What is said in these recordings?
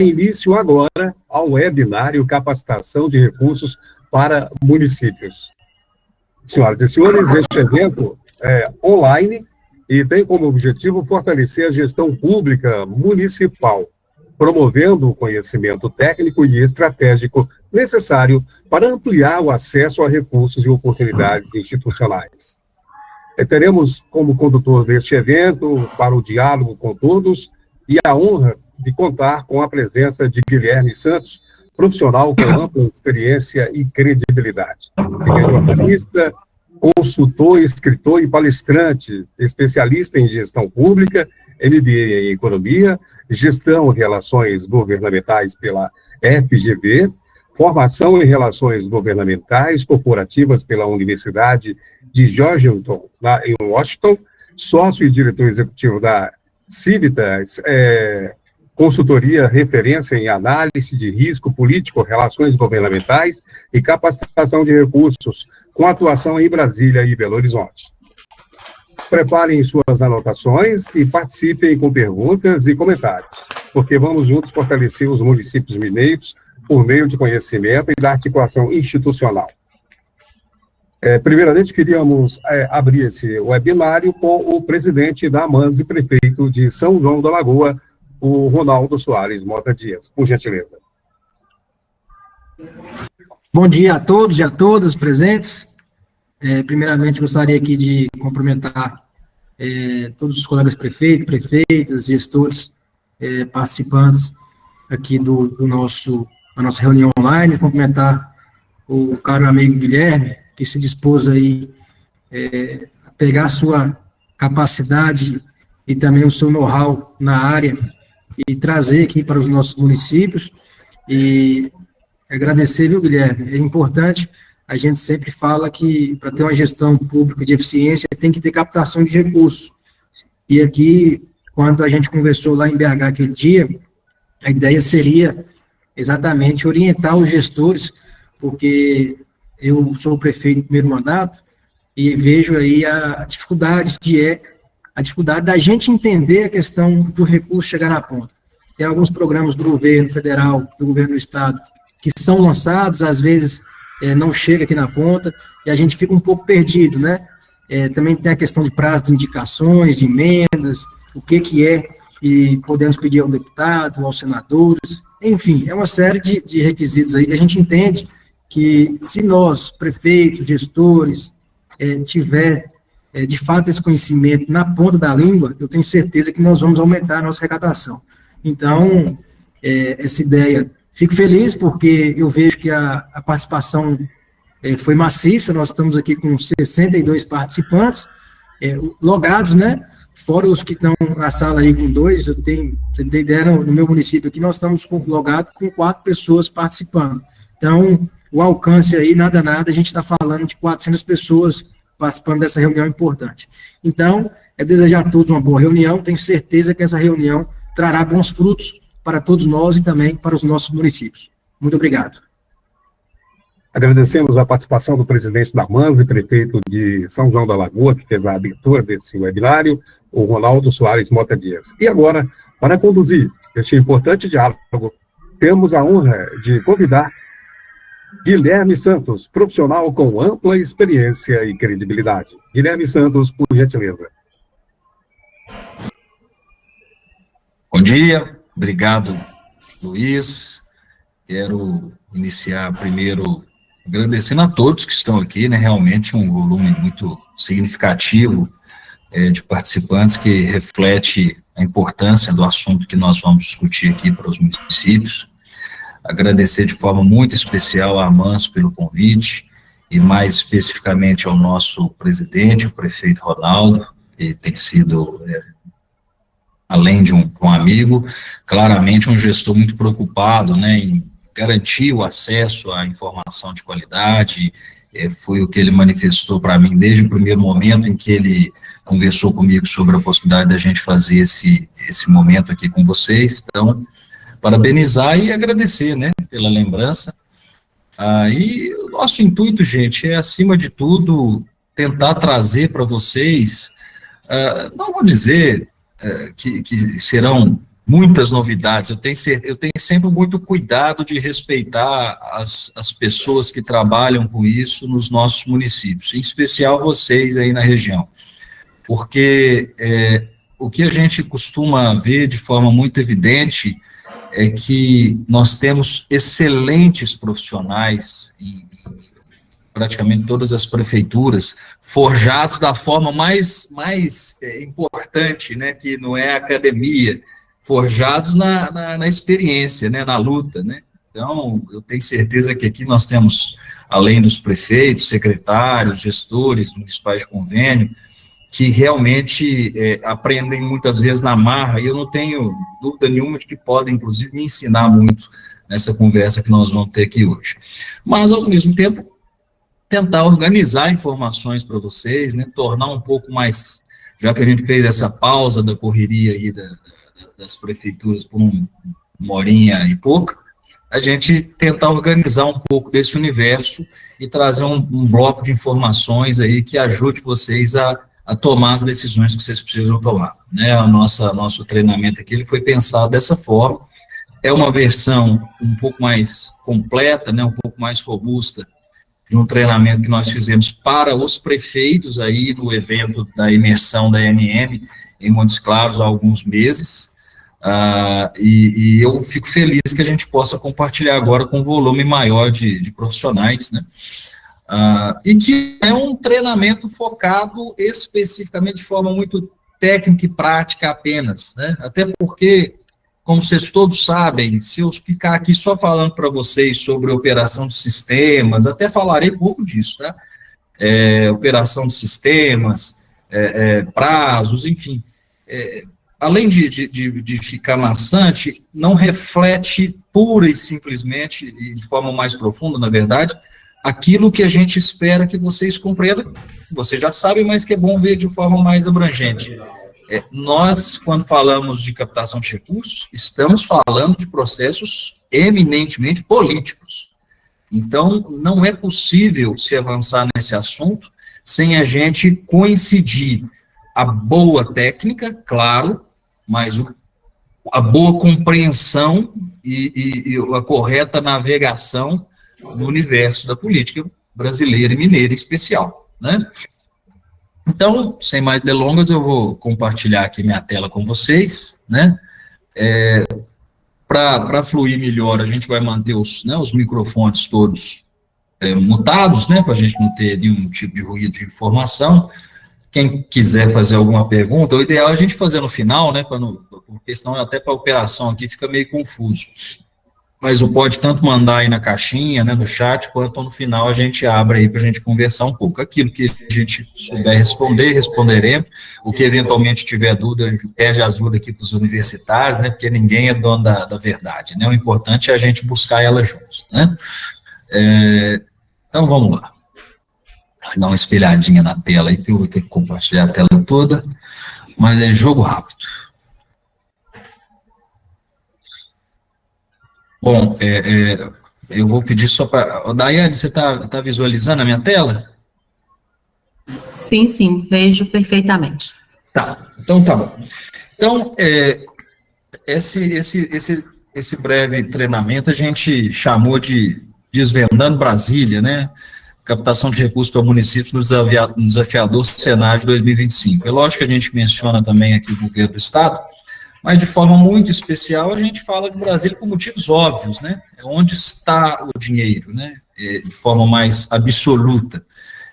início agora ao webinário Capacitação de Recursos para Municípios. Senhoras e senhores, este evento é online e tem como objetivo fortalecer a gestão pública municipal, promovendo o conhecimento técnico e estratégico necessário para ampliar o acesso a recursos e oportunidades institucionais. Teremos como condutor deste evento, para o diálogo com todos, e a honra de contar com a presença de Guilherme Santos, profissional com ampla experiência e credibilidade. Ele é jornalista, consultor, escritor e palestrante, especialista em gestão pública, MBA em Economia, Gestão e Relações Governamentais pela FGV, formação em Relações Governamentais Corporativas pela Universidade de Georgetown, em Washington, sócio e diretor executivo da Civitas, consultoria referência em análise de risco político, relações governamentais e capacitação de recursos, com atuação em Brasília e Belo Horizonte. Preparem suas anotações e participem com perguntas e comentários, porque vamos juntos fortalecer os municípios mineiros por meio de conhecimento e da articulação institucional. Primeiramente, queríamos abrir esse webinário com o presidente da AMANS e prefeito de São João da Lagoa, o Ronaldo Soares Mota Dias. Por gentileza. Bom dia a todos e a todas presentes. Primeiramente, gostaria aqui de cumprimentar todos os colegas prefeitos, prefeitas, gestores, participantes aqui da nossa reunião online, cumprimentar o caro amigo Guilherme, que se dispôs aí a pegar a sua capacidade e também o seu know-how na área e trazer aqui para os nossos municípios. E agradecer, viu, Guilherme? É importante, a gente sempre fala que para ter uma gestão pública de eficiência tem que ter captação de recursos. E aqui, quando a gente conversou lá em BH aquele dia, a ideia seria exatamente orientar os gestores, porque eu sou o prefeito do primeiro mandato e vejo aí a dificuldade da gente entender a questão do recurso chegar na ponta. Tem alguns programas do governo federal, do governo do estado, que são lançados, às vezes não chega aqui na ponta, e a gente fica um pouco perdido, né? Também tem a questão de prazo de indicações, de emendas, o que é, e podemos pedir ao deputado, aos senadores, enfim, é uma série de requisitos aí que a gente entende que se nós, prefeitos, gestores, tiver de fato esse conhecimento na ponta da língua, eu tenho certeza que nós vamos aumentar a nossa arrecadação. Então, essa ideia, fico feliz porque eu vejo que a participação foi maciça, nós estamos aqui com 62 participantes, logados, né, fora os que estão na sala aí com 2, você tem ideia, no meu município aqui, nós estamos logados com 4 pessoas participando. Então, o alcance aí, nada, a gente está falando de 400 pessoas participando dessa reunião importante. Então, desejar a todos uma boa reunião, tenho certeza que essa reunião trará bons frutos para todos nós e também para os nossos municípios. Muito obrigado. Agradecemos a participação do presidente da AMANS e prefeito de São João da Lagoa, que fez a abertura desse webinário, o Ronaldo Soares Mota Dias. E agora, para conduzir este importante diálogo, temos a honra de convidar Guilherme Santos, profissional com ampla experiência e credibilidade. Guilherme Santos, por gentileza. Bom dia, obrigado, Luiz. Quero iniciar primeiro agradecendo a todos que estão aqui, né, realmente um volume muito significativo de participantes que reflete a importância do assunto que nós vamos discutir aqui para os municípios. Agradecer de forma muito especial à AMANS pelo convite e mais especificamente ao nosso presidente, o prefeito Ronaldo, que tem sido, além de um amigo, claramente um gestor muito preocupado, né, em garantir o acesso à informação de qualidade. Foi o que ele manifestou para mim desde o primeiro momento em que ele conversou comigo sobre a possibilidade da gente fazer esse momento aqui com vocês. Então, parabenizar e agradecer, né, pela lembrança. E o nosso intuito, gente, é, acima de tudo, tentar trazer para vocês, não vou dizer que serão muitas novidades. Eu tenho sempre muito cuidado de respeitar as pessoas que trabalham com isso nos nossos municípios, em especial vocês aí na região, porque o que a gente costuma ver de forma muito evidente é que nós temos excelentes profissionais em praticamente todas as prefeituras, forjados da forma mais importante, né, que não é a academia, forjados na experiência, né, na luta, né. Então, eu tenho certeza que aqui nós temos, além dos prefeitos, secretários, gestores municipais de convênio, que realmente aprendem muitas vezes na marra, e eu não tenho dúvida nenhuma de que podem, inclusive, me ensinar muito nessa conversa que nós vamos ter aqui hoje. Mas, ao mesmo tempo, tentar organizar informações para vocês, né, tornar um pouco mais, já que a gente fez essa pausa da correria aí das prefeituras por uma horinha e pouca, a gente tentar organizar um pouco desse universo e trazer um bloco de informações aí que ajude vocês a tomar as decisões que vocês precisam tomar, né. Nosso treinamento aqui, ele foi pensado dessa forma, é uma versão um pouco mais completa, né, um pouco mais robusta, de um treinamento que nós fizemos para os prefeitos aí no evento da imersão da MM em Montes Claros há alguns meses, e eu fico feliz que a gente possa compartilhar agora com um volume maior de profissionais, né, e que é um treinamento focado especificamente de forma muito técnica e prática apenas, né, até porque, como vocês todos sabem, se eu ficar aqui só falando para vocês sobre operação de sistemas, até falarei pouco disso, tá? Operação de sistemas, prazos, enfim, além de ficar maçante, não reflete pura e simplesmente, e de forma mais profunda, na verdade, aquilo que a gente espera que vocês compreendam, vocês já sabem, mas que é bom ver de forma mais abrangente. Nós, quando falamos de captação de recursos, estamos falando de processos eminentemente políticos. Então, não é possível se avançar nesse assunto sem a gente coincidir a boa técnica, claro, mas a boa compreensão e a correta navegação no universo da política brasileira e mineira em especial, né? Então, sem mais delongas, eu vou compartilhar aqui minha tela com vocês, né? Para fluir melhor, a gente vai manter os microfones todos mutados, né? Para a gente não ter nenhum tipo de ruído de informação. Quem quiser fazer alguma pergunta, o ideal é a gente fazer no final, né? Porque senão até para a operação aqui fica meio confuso. Mas pode tanto mandar aí na caixinha, né, no chat, quanto no final a gente abre aí para a gente conversar um pouco. Aquilo que a gente souber responder, responderemos. O que eventualmente tiver dúvida, a gente pede ajuda aqui para os universitários, né, porque ninguém é dono da verdade, né, o importante é a gente buscar ela juntos, né. Então, vamos lá. Vou dar uma espelhadinha na tela aí, que eu vou ter que compartilhar a tela toda, mas é jogo rápido. Bom, eu vou pedir só para... Daiane, você está visualizando a minha tela? Sim, vejo perfeitamente. Tá, então tá bom. Então, esse breve treinamento a gente chamou de Desvendando Brasília, né? Captação de recursos para municípios no desafiador cenário de 2025. É lógico que a gente menciona também aqui o governo do Estado, mas de forma muito especial a gente fala de Brasília por motivos óbvios, né? É onde está o dinheiro, né? De forma mais absoluta.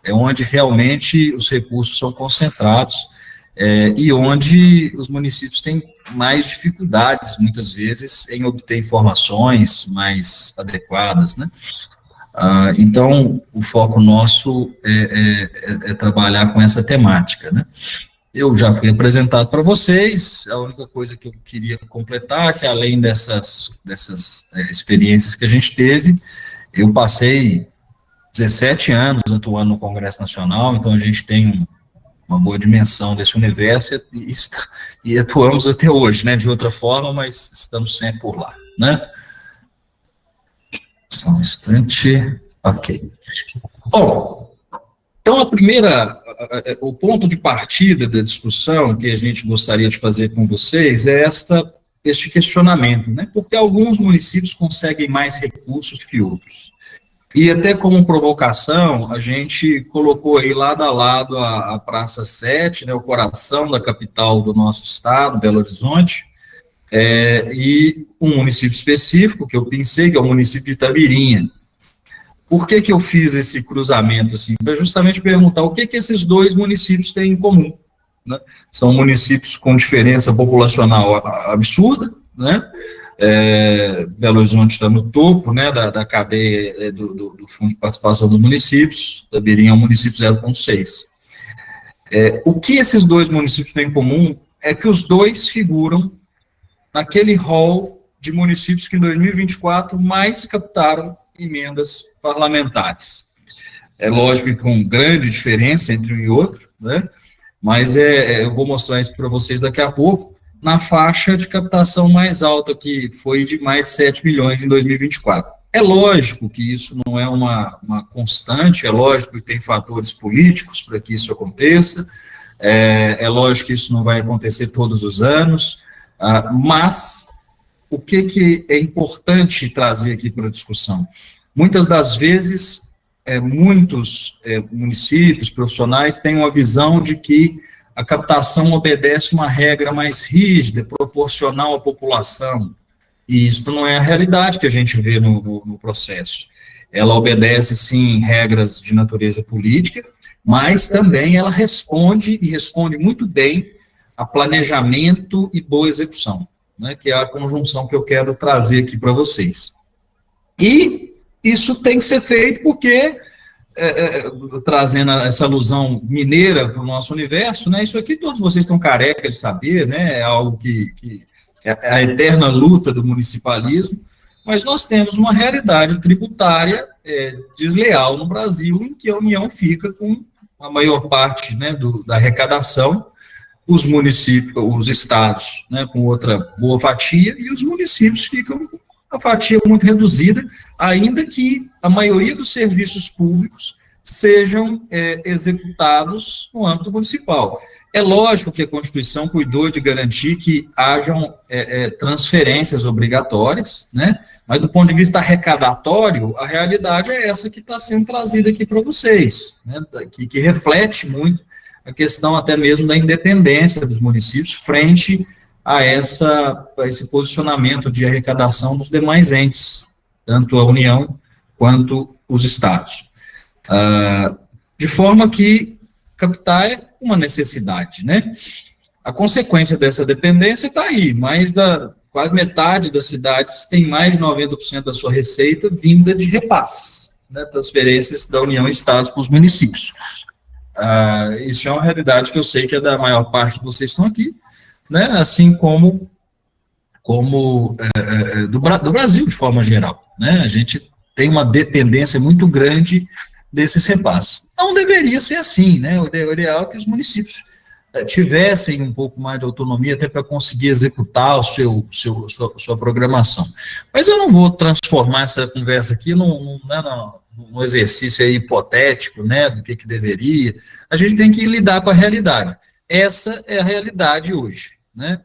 É onde realmente os recursos são concentrados e onde os municípios têm mais dificuldades, muitas vezes, em obter informações mais adequadas, né? Então, o foco nosso é trabalhar com essa temática, né? Eu já fui apresentado para vocês, a única coisa que eu queria completar, que além dessas experiências que a gente teve, eu passei 17 anos atuando no Congresso Nacional, então a gente tem uma boa dimensão desse universo e atuamos até hoje, né, de outra forma, mas estamos sempre por lá, né? Só um instante, ok. Bom, então o ponto de partida da discussão que a gente gostaria de fazer com vocês é este questionamento, né? Porque alguns municípios conseguem mais recursos que outros. E até como provocação, a gente colocou aí lado a lado a Praça 7, né, o coração da capital do nosso estado, Belo Horizonte, e um município específico que eu pensei, que é o município de Itabirinha. Por que eu fiz esse cruzamento, assim? Para justamente perguntar o que esses dois municípios têm em comum, né? São municípios com diferença populacional absurda, né? Belo Horizonte está no topo, né, da cadeia do Fundo de Participação dos Municípios, Itabirinha é um município 0,6. O que esses dois municípios têm em comum é que os dois figuram naquele rol de municípios que em 2024 mais captaram emendas parlamentares. É lógico que com grande diferença entre um e outro, né, mas eu vou mostrar isso para vocês daqui a pouco, na faixa de captação mais alta, que foi de mais de 7 milhões em 2024. É lógico que isso não é uma constante, é lógico que tem fatores políticos para que isso aconteça, é lógico que isso não vai acontecer todos os anos, mas o que é importante trazer aqui para a discussão? Muitas das vezes, muitos municípios, profissionais, têm uma visão de que a captação obedece uma regra mais rígida, proporcional à população, e isso não é a realidade que a gente vê no processo. Ela obedece, sim, regras de natureza política, mas também ela responde, e responde muito bem, a planejamento e boa execução, né, que é a conjunção que eu quero trazer aqui para vocês. E isso tem que ser feito porque... trazendo essa alusão mineira para o nosso universo, né, isso aqui todos vocês estão carecas de saber, né, é algo que é a eterna luta do municipalismo, mas nós temos uma realidade tributária desleal no Brasil, em que a União fica com a maior parte, né, da arrecadação, os municípios, os estados, né, com outra boa fatia, e os municípios ficam com uma fatia muito reduzida, ainda que a maioria dos serviços públicos sejam executados no âmbito municipal. É lógico que a Constituição cuidou de garantir que hajam transferências obrigatórias, né? Mas do ponto de vista arrecadatório, a realidade é essa que está sendo trazida aqui para vocês, né? Que reflete muito a questão até mesmo da independência dos municípios frente a esse posicionamento de arrecadação dos demais entes, tanto a União quanto os estados. De forma que captar é uma necessidade, né? A consequência dessa dependência está aí, quase metade das cidades tem mais de 90% da sua receita vinda de repasses, né, transferências da União e estados para os municípios. Isso é uma realidade que eu sei que é da maior parte de vocês que estão aqui, né, assim como do Brasil, de forma geral, né, a gente tem uma dependência muito grande desses repasses. Não deveria ser assim, né, o ideal é que os municípios tivessem um pouco mais de autonomia até para conseguir executar sua programação. Mas eu não vou transformar essa conversa aqui num exercício aí hipotético, né, do que deveria. A gente tem que lidar com a realidade. Essa é a realidade hoje, né?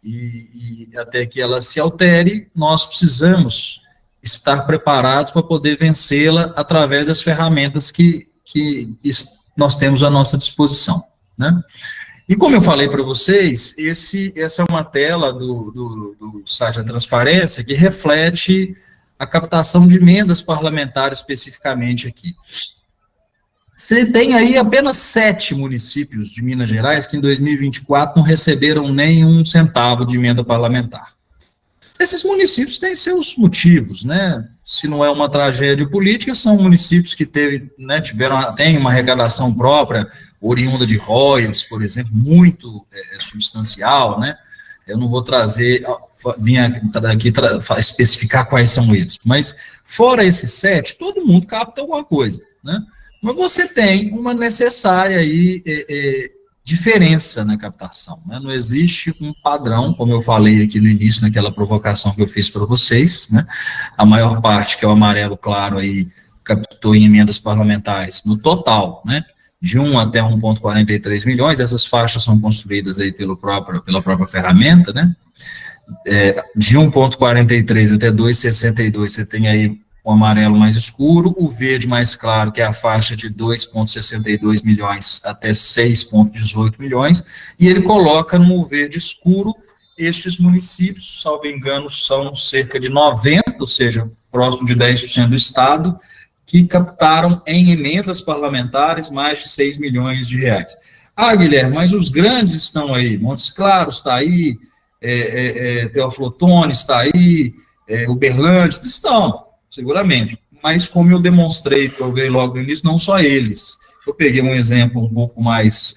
E até que ela se altere, nós precisamos estar preparados para poder vencê-la através das ferramentas que nós temos à nossa disposição, né? E como eu falei para vocês, essa é uma tela do site da Transparência que reflete a captação de emendas parlamentares especificamente aqui. Você tem aí apenas 7 municípios de Minas Gerais que em 2024 não receberam nem um centavo de emenda parlamentar. Esses municípios têm seus motivos, né? Se não é uma tragédia política, são municípios que têm uma arrecadação própria, oriunda de royalties, por exemplo, muito substancial, né? Eu não vou vim aqui especificar quais são eles, mas fora esses 7, todo mundo capta alguma coisa, né? Mas você tem uma necessária aí, diferença na captação, né? Não existe um padrão, como eu falei aqui no início, naquela provocação que eu fiz para vocês, né? A maior parte, que é o amarelo claro aí, captou em emendas parlamentares no total, né? De 1 até 1,43 milhões, essas faixas são construídas aí pela própria ferramenta, né? de 1,43 até 2,62, você tem aí o amarelo mais escuro, o verde mais claro, que é a faixa de 2,62 milhões até 6,18 milhões, e ele coloca no verde escuro estes municípios, salvo engano, são cerca de 90, ou seja, próximo de 10% do estado, que captaram em emendas parlamentares mais de 6 milhões de reais. Ah, Guilherme, mas os grandes estão aí, Montes Claros está aí, Teófilo Otoni está aí, Uberlândia, estão, seguramente, mas como eu demonstrei, provei logo no início, não só eles. Eu peguei um exemplo um pouco mais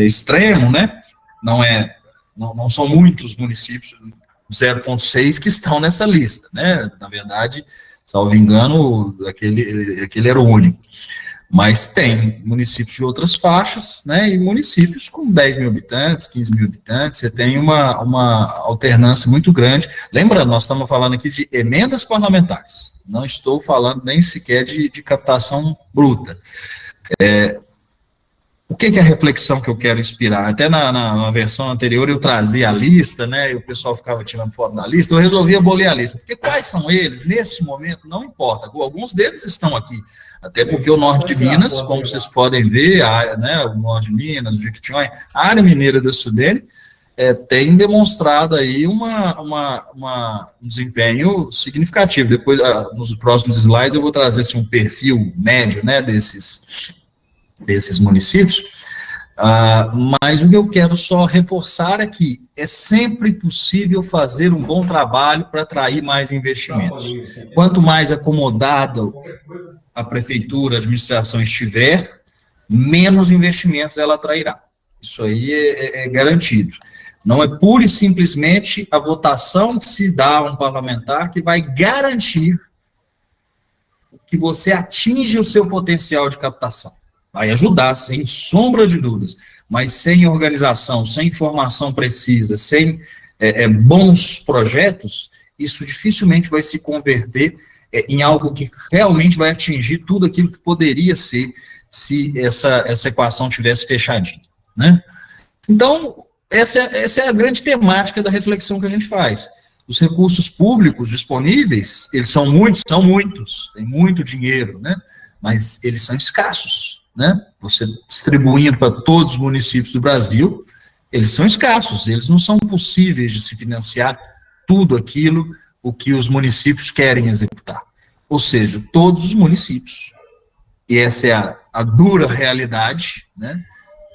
extremo, né? Não são muitos municípios, 0,6 que estão nessa lista, né? Na verdade, salvo engano, aquele era o único. Mas tem municípios de outras faixas, né, e municípios com 10 mil habitantes, 15 mil habitantes, você tem uma alternância muito grande. Lembrando, nós estamos falando aqui de emendas parlamentares, não estou falando nem sequer de captação bruta. O que é a reflexão que eu quero inspirar? Até na versão anterior eu trazia a lista, né, e o pessoal ficava tirando foto da lista, eu resolvi abolir a lista, porque quais são eles, nesse momento, não importa, alguns deles estão aqui, até porque o norte de Minas, como vocês podem ver, o norte de Minas, o Jequitinhonha, a área mineira da Sudene, tem demonstrado aí um desempenho significativo. Depois, nos próximos slides, eu vou trazer assim, um perfil médio, né, desses municípios, mas o que eu quero só reforçar é que é sempre possível fazer um bom trabalho para atrair mais investimentos. Quanto mais acomodada a prefeitura, a administração estiver, menos investimentos ela atrairá. Isso aí é garantido. Não é pura e simplesmente a votação que se dá a um parlamentar que vai garantir que você atinja o seu potencial de captação. Vai ajudar, sem sombra de dúvidas, mas sem organização, sem informação precisa, sem bons projetos, isso dificilmente vai se converter em algo que realmente vai atingir tudo aquilo que poderia ser se essa equação tivesse fechadinha, né? Então, essa é a grande temática da reflexão que a gente faz. Os recursos públicos disponíveis, eles são muitos, tem muito dinheiro, né? Mas eles são escassos, né? Você distribuindo para todos os municípios do Brasil, eles são escassos, eles não são possíveis de se financiar tudo aquilo o que os municípios querem executar. Ou seja, todos os municípios, e essa é a dura realidade, né,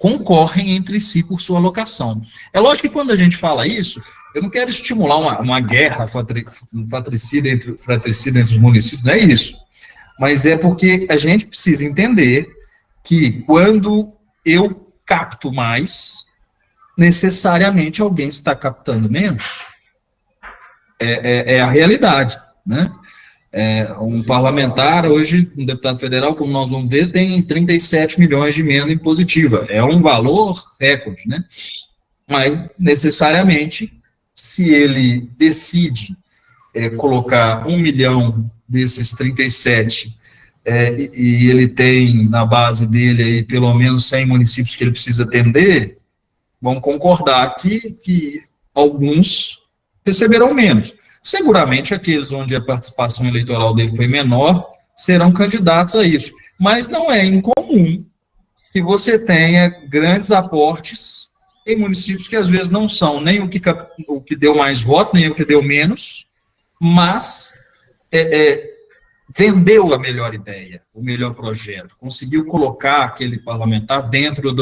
concorrem entre si por sua alocação. É lógico que quando a gente fala isso, eu não quero estimular uma guerra fratricida entre os municípios, não é isso. Mas é porque a gente precisa entender que quando eu capto mais, necessariamente alguém está captando menos. É a realidade, né? Um parlamentar, hoje, um deputado federal, como nós vamos ver, tem 37 milhões de emenda impositiva. É um valor recorde, né? Mas, necessariamente, se ele decide colocar 1 milhão desses 37, e ele tem na base dele aí pelo menos 100 municípios que ele precisa atender, vamos concordar que alguns receberão menos. Seguramente aqueles onde a participação eleitoral dele foi menor serão candidatos a isso. Mas não é incomum que você tenha grandes aportes em municípios que às vezes não são nem o que deu mais voto, nem o que deu menos, mas vendeu a melhor ideia, o melhor projeto, conseguiu colocar aquele parlamentar dentro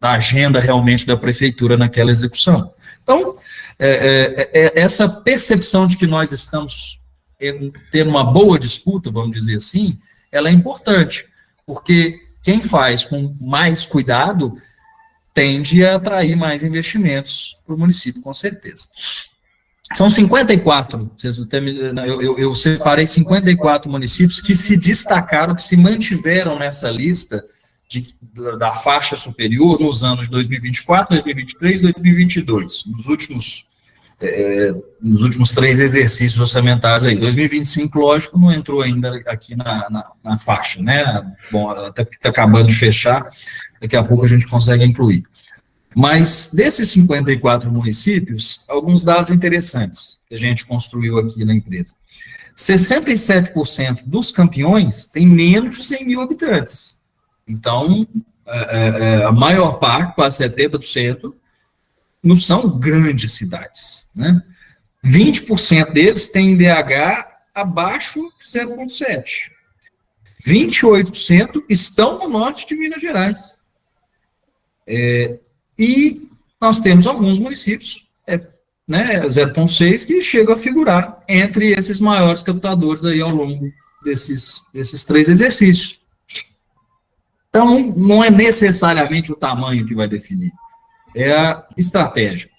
da agenda realmente da prefeitura naquela execução. Então, essa percepção de que nós estamos tendo uma boa disputa, vamos dizer assim, ela é importante, porque quem faz com mais cuidado tende a atrair mais investimentos para o município, com certeza. São 54, eu separei 54 municípios que se destacaram, que se mantiveram nessa lista da faixa superior nos anos de 2024, 2023 e 2022, nos últimos 3 exercícios orçamentários aí. 2025, lógico, não entrou ainda aqui na faixa, né? Bom, até porque está acabando de fechar, daqui a pouco a gente consegue incluir. Mas desses 54 municípios, alguns dados interessantes que a gente construiu aqui na empresa. 67% dos campeões têm menos de 100 mil habitantes. Então, a maior parte, quase 70%, não são grandes cidades, né? 20% deles têm IDH abaixo de 0,7. 28% estão no norte de Minas Gerais. E nós temos alguns municípios, né, 0,6, que chegam a figurar entre esses maiores captadores aí ao longo desses 3 exercícios. Então, não é necessariamente o tamanho que vai definir, é a estratégia.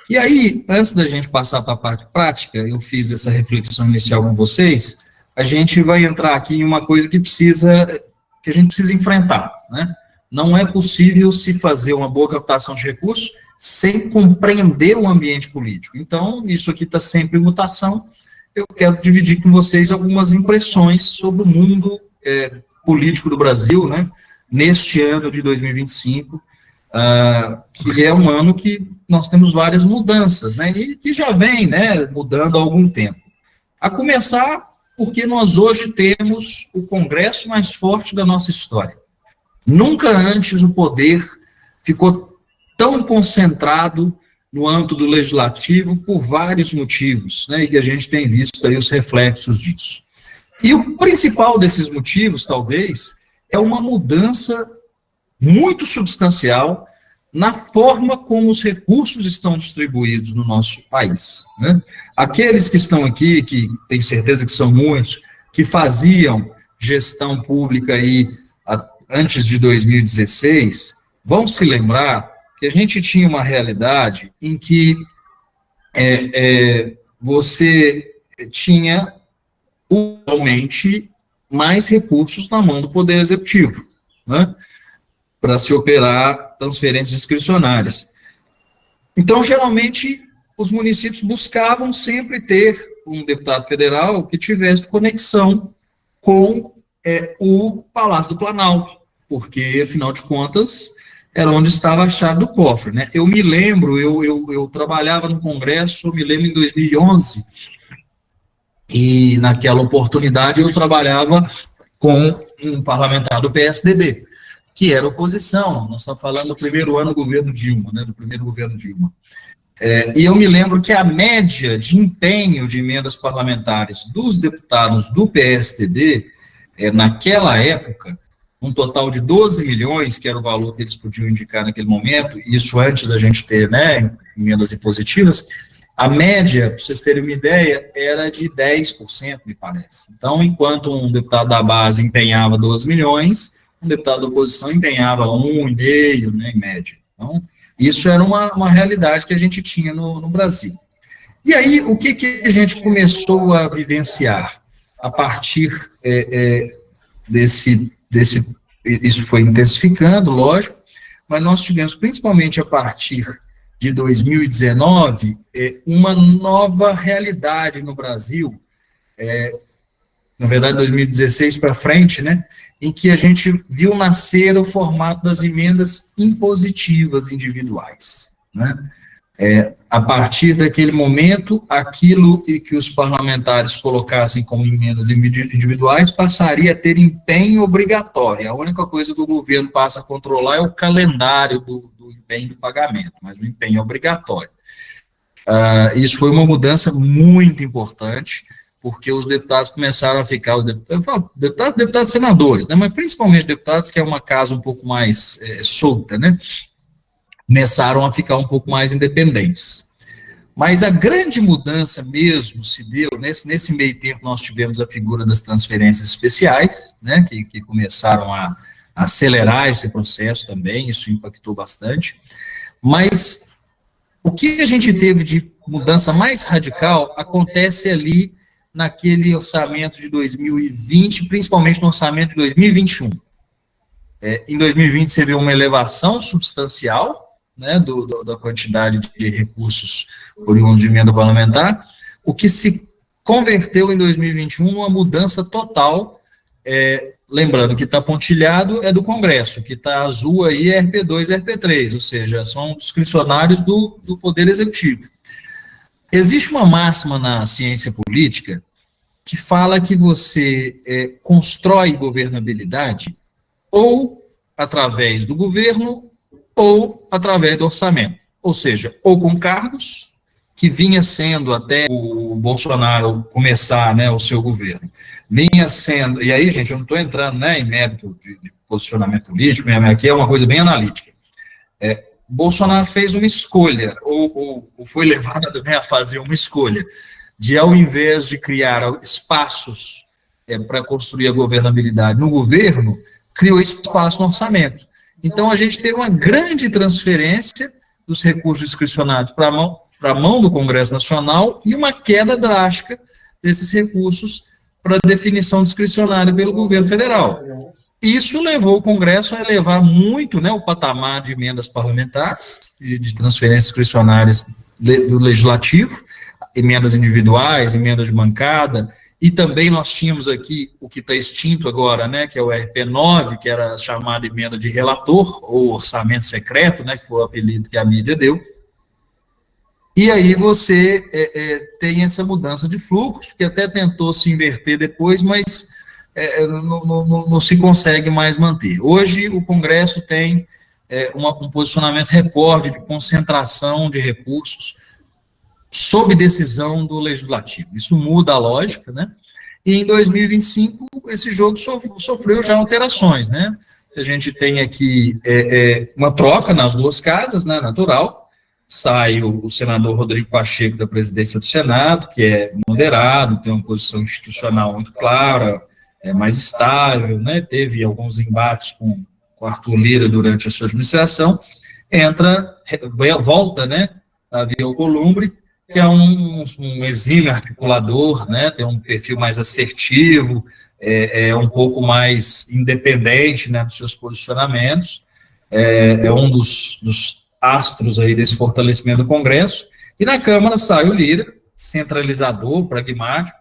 E aí, antes da gente passar para a parte prática, eu fiz essa reflexão inicial com vocês, a gente vai entrar aqui em uma coisa que a gente precisa enfrentar, né? Não é possível se fazer uma boa captação de recursos sem compreender o ambiente político. Então, isso aqui está sempre em mutação. Eu quero dividir com vocês algumas impressões sobre o mundo político do Brasil, né, neste ano de 2025, que é um ano que nós temos várias mudanças, né, e que já vem, né, mudando há algum tempo. A começar porque nós hoje temos o Congresso mais forte da nossa história. Nunca antes o poder ficou tão concentrado no âmbito do legislativo por vários motivos, né, e que a gente tem visto aí os reflexos disso. E o principal desses motivos, talvez, é uma mudança muito substancial na forma como os recursos estão distribuídos no nosso país, né? Aqueles que estão aqui, que tenho certeza que são muitos, que faziam gestão pública aí antes de 2016, vão se lembrar que a gente tinha uma realidade em que você tinha atualmente mais recursos na mão do Poder Executivo, né, para se operar transferências discricionárias. Então, geralmente, os municípios buscavam sempre ter um deputado federal que tivesse conexão com o Palácio do Planalto, porque, afinal de contas, era onde estava a chave do cofre, né? Eu me lembro, eu trabalhava no Congresso, eu me lembro em 2011, e naquela oportunidade eu trabalhava com um parlamentar do PSDB, que era oposição. Nós estamos falando do primeiro ano do governo Dilma, né? Do primeiro governo Dilma. E eu me lembro que a média de empenho de emendas parlamentares dos deputados do PSDB, naquela época, um total de 12 milhões, que era o valor que eles podiam indicar naquele momento, isso antes da gente ter, né, emendas impositivas, a média, para vocês terem uma ideia, era de 10%, me parece. Então, enquanto um deputado da base empenhava 12 milhões, um deputado da oposição empenhava 1,5, né, em média. Então, isso era uma realidade que a gente tinha no Brasil. E aí, o que a gente começou a vivenciar? A partir isso foi intensificando, lógico, mas nós tivemos, principalmente a partir de 2019, uma nova realidade no Brasil, na verdade, 2016 para frente, né, em que a gente viu nascer o formato das emendas impositivas individuais, né? A partir daquele momento, aquilo que os parlamentares colocassem como emendas individuais passaria a ter empenho obrigatório. A única coisa que o governo passa a controlar é o calendário do empenho do pagamento, mas o empenho é obrigatório. Isso foi uma mudança muito importante, porque os deputados começaram a ficar, eu falo deputados senadores, né, mas principalmente deputados, que é uma casa um pouco mais solta, né, começaram a ficar um pouco mais independentes. Mas a grande mudança mesmo se deu, nesse meio tempo nós tivemos a figura das transferências especiais, né, que começaram a acelerar esse processo também, isso impactou bastante, mas o que a gente teve de mudança mais radical acontece ali naquele orçamento de 2020, principalmente no orçamento de 2021. Em 2020 você vê uma elevação substancial, né, da quantidade de recursos oriundos de emenda parlamentar, o que se converteu em 2021 numa mudança total Lembrando que está pontilhado é do Congresso, que está azul aí é RP2 e RP3, ou seja, são discricionários do Poder Executivo. Existe uma máxima na ciência política que fala que você constrói governabilidade ou através do governo ou através do orçamento. Ou seja, ou com cargos, que vinha sendo até o Bolsonaro começar, né, o seu governo, vinha sendo, e aí, gente, eu não estou entrando, né, em mérito de posicionamento político, aqui é uma coisa bem analítica. Bolsonaro fez uma escolha, ou foi levado, né, a fazer uma escolha, de ao invés de criar espaços para construir a governabilidade no governo, criou espaço no orçamento. Então, a gente teve uma grande transferência dos recursos discricionários para a mão do Congresso Nacional e uma queda drástica desses recursos para definição discricionária pelo governo federal. Isso levou o Congresso a elevar muito, né, o patamar de emendas parlamentares, de transferências discricionárias do Legislativo, emendas individuais, emendas de bancada, e também nós tínhamos aqui o que está extinto agora, né, que é o RP9, que era a chamada emenda de relator, ou orçamento secreto, né, que foi o apelido que a mídia deu. E aí você tem essa mudança de fluxo, que até tentou se inverter depois, mas não se consegue mais manter. Hoje o Congresso tem um posicionamento recorde de concentração de recursos sob decisão do Legislativo. Isso muda a lógica, né? E em 2025 esse jogo sofreu já alterações, né? A gente tem aqui uma troca nas duas casas, né, natural. Sai o senador Rodrigo Pacheco da presidência do Senado, que é moderado, tem uma posição institucional muito clara, é mais estável, né? Teve alguns embates com Arthur Lira durante a sua administração, volta, né, Davi Alcolumbre, que é um exímio articulador, né, tem um perfil mais assertivo, um pouco mais independente, né, dos seus posicionamentos, é um dos astros aí desse fortalecimento do Congresso, e na Câmara sai o Lira, centralizador, pragmático,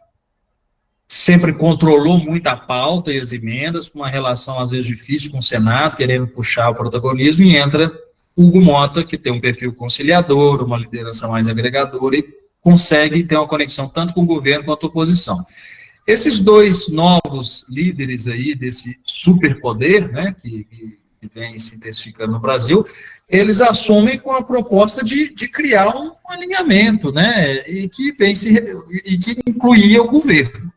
sempre controlou muito a pauta e as emendas, com uma relação às vezes difícil com o Senado, querendo puxar o protagonismo, e entra Hugo Mota, que tem um perfil conciliador, uma liderança mais agregadora, e consegue ter uma conexão tanto com o governo quanto a oposição. Esses dois novos líderes aí desse superpoder, né, que vem se intensificando no Brasil, eles assumem com a proposta de criar um alinhamento, né, e que incluía o governo.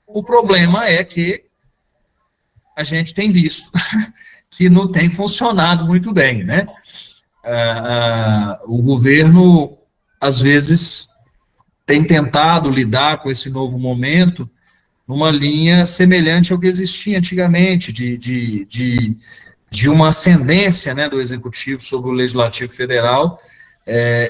O problema é que a gente tem visto que não tem funcionado muito bem, né? O governo, às vezes, tem tentado lidar com esse novo momento numa linha semelhante ao que existia antigamente, de uma ascendência, né, do Executivo sobre o Legislativo Federal,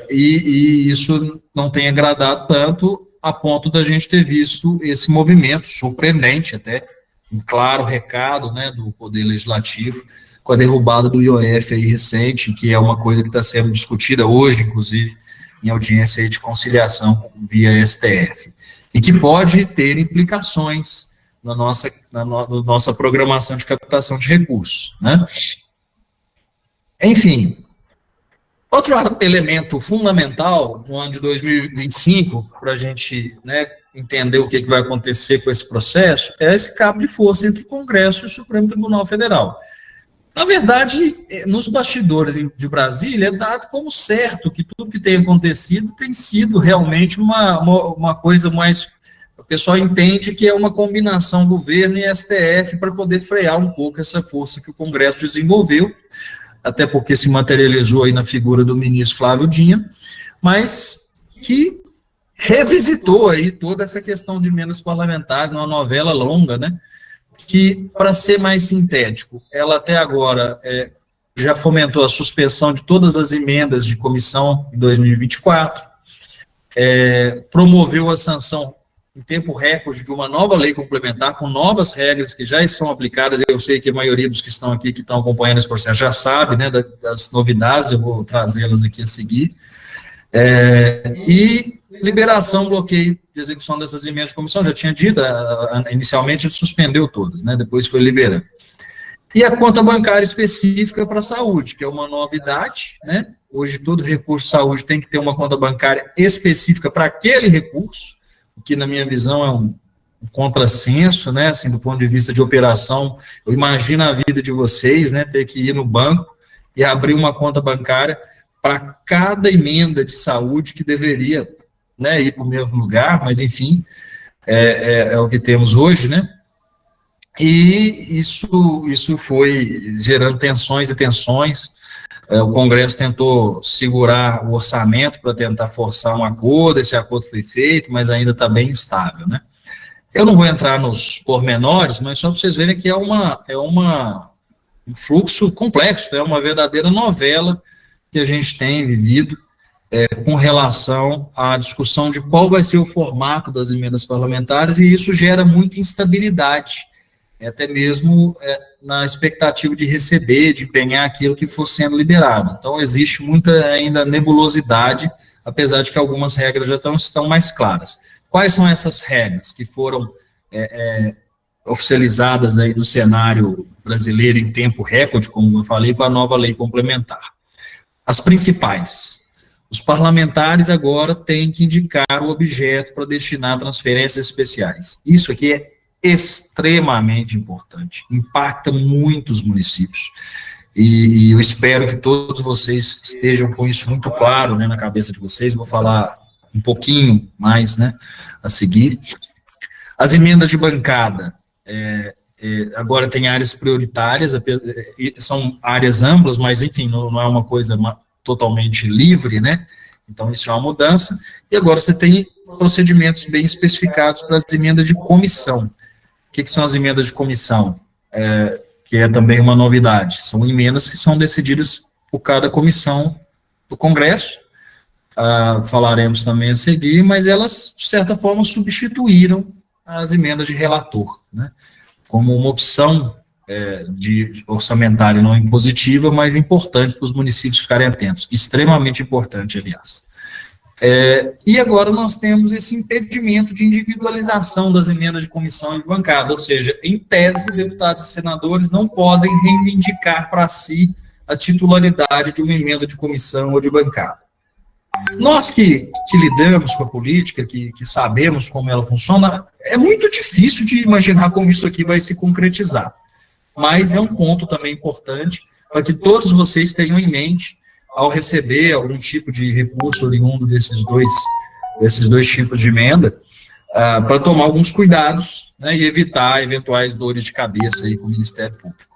e isso não tem agradado tanto, a ponto da gente ter visto esse movimento surpreendente, até um claro recado, né, do Poder Legislativo, com a derrubada do IOF aí recente, que é uma coisa que está sendo discutida hoje, inclusive, em audiência aí de conciliação via STF, e que pode ter implicações na nossa programação de captação de recursos, né? Enfim, outro elemento fundamental no ano de 2025, para a gente, né, entender o que vai acontecer com esse processo, é esse cabo de força entre o Congresso e o Supremo Tribunal Federal. Na verdade, nos bastidores de Brasília, é dado como certo que tudo que tem acontecido tem sido realmente uma coisa mais... O pessoal entende que é uma combinação governo e STF para poder frear um pouco essa força que o Congresso desenvolveu, até porque se materializou aí na figura do ministro Flávio Dino, mas que revisitou aí toda essa questão de emendas parlamentares, numa novela longa, né, que, para ser mais sintético, ela até agora já fomentou a suspensão de todas as emendas de comissão em 2024, promoveu a sanção em tempo recorde de uma nova lei complementar, com novas regras que já são aplicadas. Eu sei que a maioria dos que estão aqui, que estão acompanhando esse processo, já sabe, né, das novidades, eu vou trazê-las aqui a seguir. E liberação, bloqueio de execução dessas emendas de comissão, já tinha dito, inicialmente ele suspendeu todas, né, depois foi liberando. E a conta bancária específica para a saúde, que é uma novidade, né, hoje todo recurso de saúde tem que ter uma conta bancária específica para aquele recurso, o que na minha visão é um contrassenso, né, assim, do ponto de vista de operação. Eu imagino a vida de vocês, né, ter que ir no banco e abrir uma conta bancária para cada emenda de saúde que deveria, né, ir para o mesmo lugar, mas enfim, é o que temos hoje, né, e isso foi gerando tensões e tensões. O Congresso tentou segurar o orçamento para tentar forçar um acordo, esse acordo foi feito, mas ainda está bem instável, né. Eu não vou entrar nos pormenores, mas só para vocês verem que é um fluxo complexo, é uma verdadeira novela que a gente tem vivido com relação à discussão de qual vai ser o formato das emendas parlamentares, e isso gera muita instabilidade, até mesmo na expectativa de receber, de empenhar aquilo que for sendo liberado. Então, existe muita ainda nebulosidade, apesar de que algumas regras já estão mais claras. Quais são essas regras que foram oficializadas aí no cenário brasileiro em tempo recorde, como eu falei, com a nova lei complementar? As principais. Os parlamentares agora têm que indicar o objeto para destinar a transferências especiais. Isso aqui é extremamente importante, impacta muitos municípios. E eu espero que todos vocês estejam com isso muito claro, né, na cabeça de vocês. Vou falar um pouquinho mais, né, a seguir. As emendas de bancada, agora tem áreas prioritárias, são áreas amplas, mas, enfim, não é uma coisa totalmente livre, né, então isso é uma mudança, e agora você tem procedimentos bem especificados para as emendas de comissão. O que são as emendas de comissão? Que é também uma novidade, são emendas que são decididas por cada comissão do Congresso, falaremos também a seguir, mas elas, de certa forma, substituíram as emendas de relator, né, como uma opção de orçamentária não impositiva, mas importante para os municípios ficarem atentos, extremamente importante, aliás. E agora nós temos esse impedimento de individualização das emendas de comissão e de bancada, ou seja, em tese, deputados e senadores não podem reivindicar para si a titularidade de uma emenda de comissão ou de bancada. Nós que lidamos com a política, que sabemos como ela funciona, é muito difícil de imaginar como isso aqui vai se concretizar. Mas é um ponto também importante para que todos vocês tenham em mente ao receber algum tipo de recurso oriundo desses dois tipos de emenda, para tomar alguns cuidados, né, e evitar eventuais dores de cabeça aí com o Ministério Público.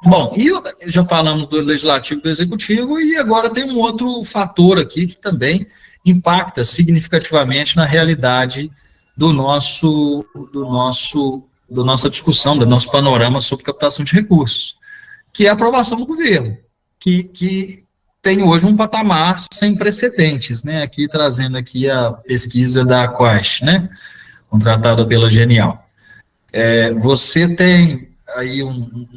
Bom, e já falamos do Legislativo e do Executivo, e agora tem um outro fator aqui que também impacta significativamente na realidade da nossa discussão, do nosso panorama sobre captação de recursos, que é a aprovação do governo, que tem hoje um patamar sem precedentes, né, aqui trazendo aqui a pesquisa da Quash, né, contratada pela Genial. Você tem aí um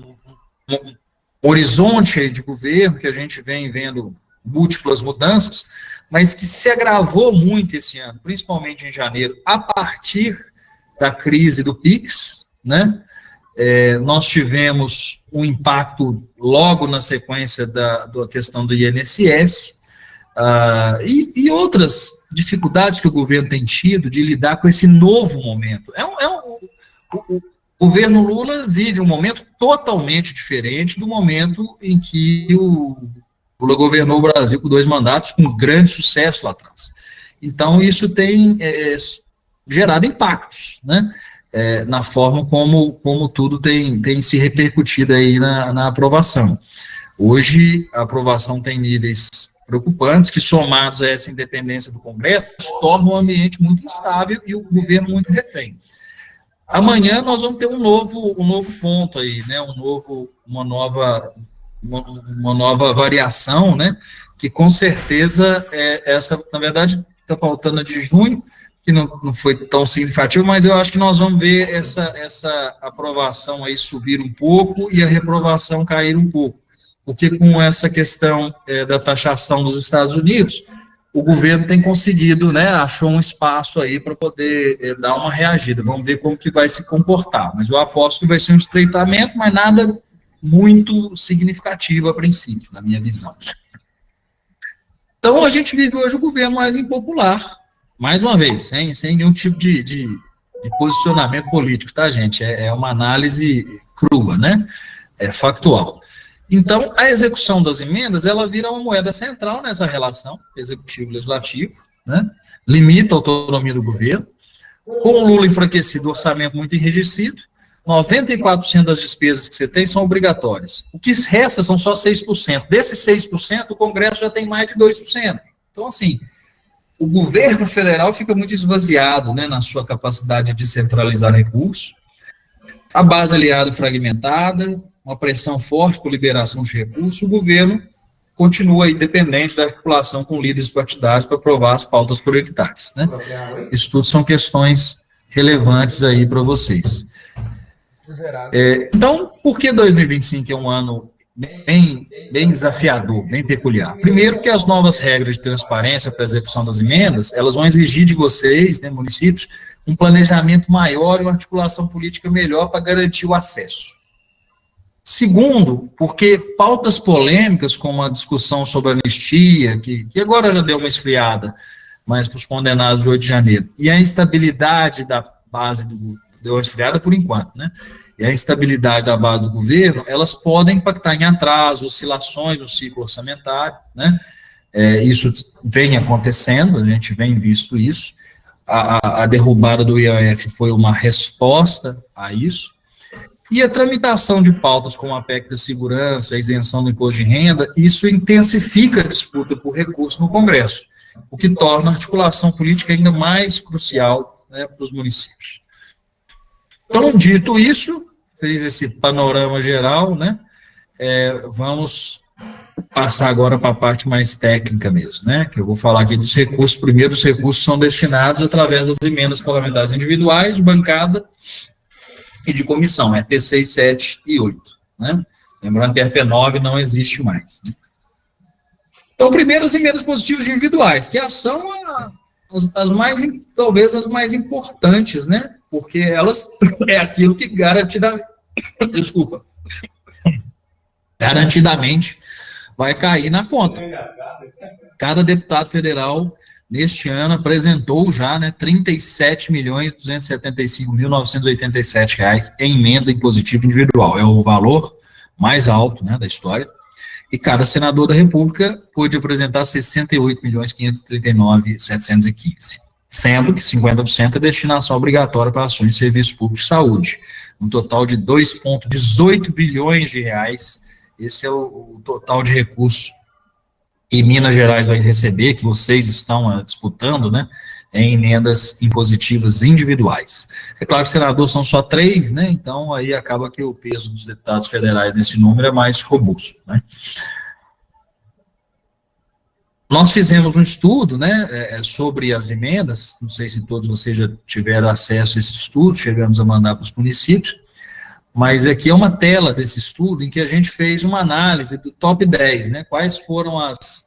horizonte aí de governo, que a gente vem vendo múltiplas mudanças, mas que se agravou muito esse ano, principalmente em janeiro, a partir da crise do PIX, né? Nós tivemos um impacto logo na sequência da questão do INSS, e outras dificuldades que o governo tem tido de lidar com esse novo momento. O governo Lula vive um momento totalmente diferente do momento em que o Lula governou o Brasil com 2 mandatos, com grande sucesso lá atrás. Então, isso tem gerado impactos, né, na forma como tudo tem se repercutido aí na aprovação. Hoje, a aprovação tem níveis preocupantes, que somados a essa independência do Congresso, tornam o ambiente muito instável e o governo muito refém. Amanhã nós vamos ter um novo ponto aí, né, uma nova variação, né, que com certeza essa, na verdade, está faltando a de junho, que não foi tão significativo, mas eu acho que nós vamos ver essa aprovação aí subir um pouco e a reprovação cair um pouco, porque com essa questão da taxação dos Estados Unidos, o governo tem conseguido, né, achou um espaço aí para poder dar uma reagida. Vamos ver como que vai se comportar. Mas eu aposto que vai ser um estreitamento, mas nada muito significativo a princípio, na minha visão. Então, a gente vive hoje o governo mais impopular, mais uma vez, sem nenhum tipo de posicionamento político, tá, gente? É uma análise crua, né? É factual. Então, a execução das emendas, ela vira uma moeda central nessa relação executivo-legislativo, né? Limita a autonomia do governo. Com o Lula enfraquecido, o orçamento muito enrijecido, 94% das despesas que você tem são obrigatórias. O que resta são só 6%. Desses 6%, o Congresso já tem mais de 2%. Então, assim, o governo federal fica muito esvaziado, né, na sua capacidade de centralizar recursos. A base aliada fragmentada, uma pressão forte por liberação de recursos, o governo continua aí dependente da articulação com líderes partidários para aprovar as pautas prioritárias, né? Isso tudo são questões relevantes aí para vocês. Então, por que 2025 é um ano bem desafiador, bem peculiar? Primeiro, que as novas regras de transparência para a execução das emendas, elas vão exigir de vocês, né, municípios, um planejamento maior e uma articulação política melhor para garantir o acesso. Segundo, porque pautas polêmicas, como a discussão sobre a anistia, que agora já deu uma esfriada, mas para os condenados de 8 de janeiro, e a instabilidade da base deu uma esfriada por enquanto, né? E a instabilidade da base do governo, elas podem impactar em atraso, oscilações no ciclo orçamentário, né? Isso vem acontecendo, a gente vem visto isso. A derrubada do IOF foi uma resposta a isso. E a tramitação de pautas como a PEC da segurança, a isenção do imposto de renda, isso intensifica a disputa por recursos no Congresso, o que torna a articulação política ainda mais crucial, né, para os municípios. Então, dito isso, fez esse panorama geral, né, vamos passar agora para a parte mais técnica mesmo, né, que eu vou falar aqui dos recursos. Primeiro, os recursos são destinados através das emendas parlamentares individuais, de bancada e de comissão, RP6, 7 e 8, né? Lembrando que a RP9 não existe mais, né? Então, primeiro, as emendas positivas individuais, que são talvez as mais importantes, né? Porque elas é aquilo que garantidamente vai cair na conta. Cada deputado federal neste ano apresentou já, né, R$ 37.275.987 em emenda impositiva individual. É o valor mais alto, né, da história. E cada senador da República pôde apresentar R$ 68.539.715, sendo que 50% é destinação obrigatória para ações de serviços públicos de saúde. Um total de R$ 2,18 bilhões. Esse é o total de recursos que Minas Gerais vai receber, que vocês estão disputando, né, em emendas impositivas individuais. É claro que senador são só 3, né, então aí acaba que o peso dos deputados federais nesse número é mais robusto, né. Nós fizemos um estudo, né, sobre as emendas, não sei se todos vocês já tiveram acesso a esse estudo, chegamos a mandar para os municípios, mas aqui é uma tela desse estudo em que a gente fez uma análise do top 10, né? Quais foram as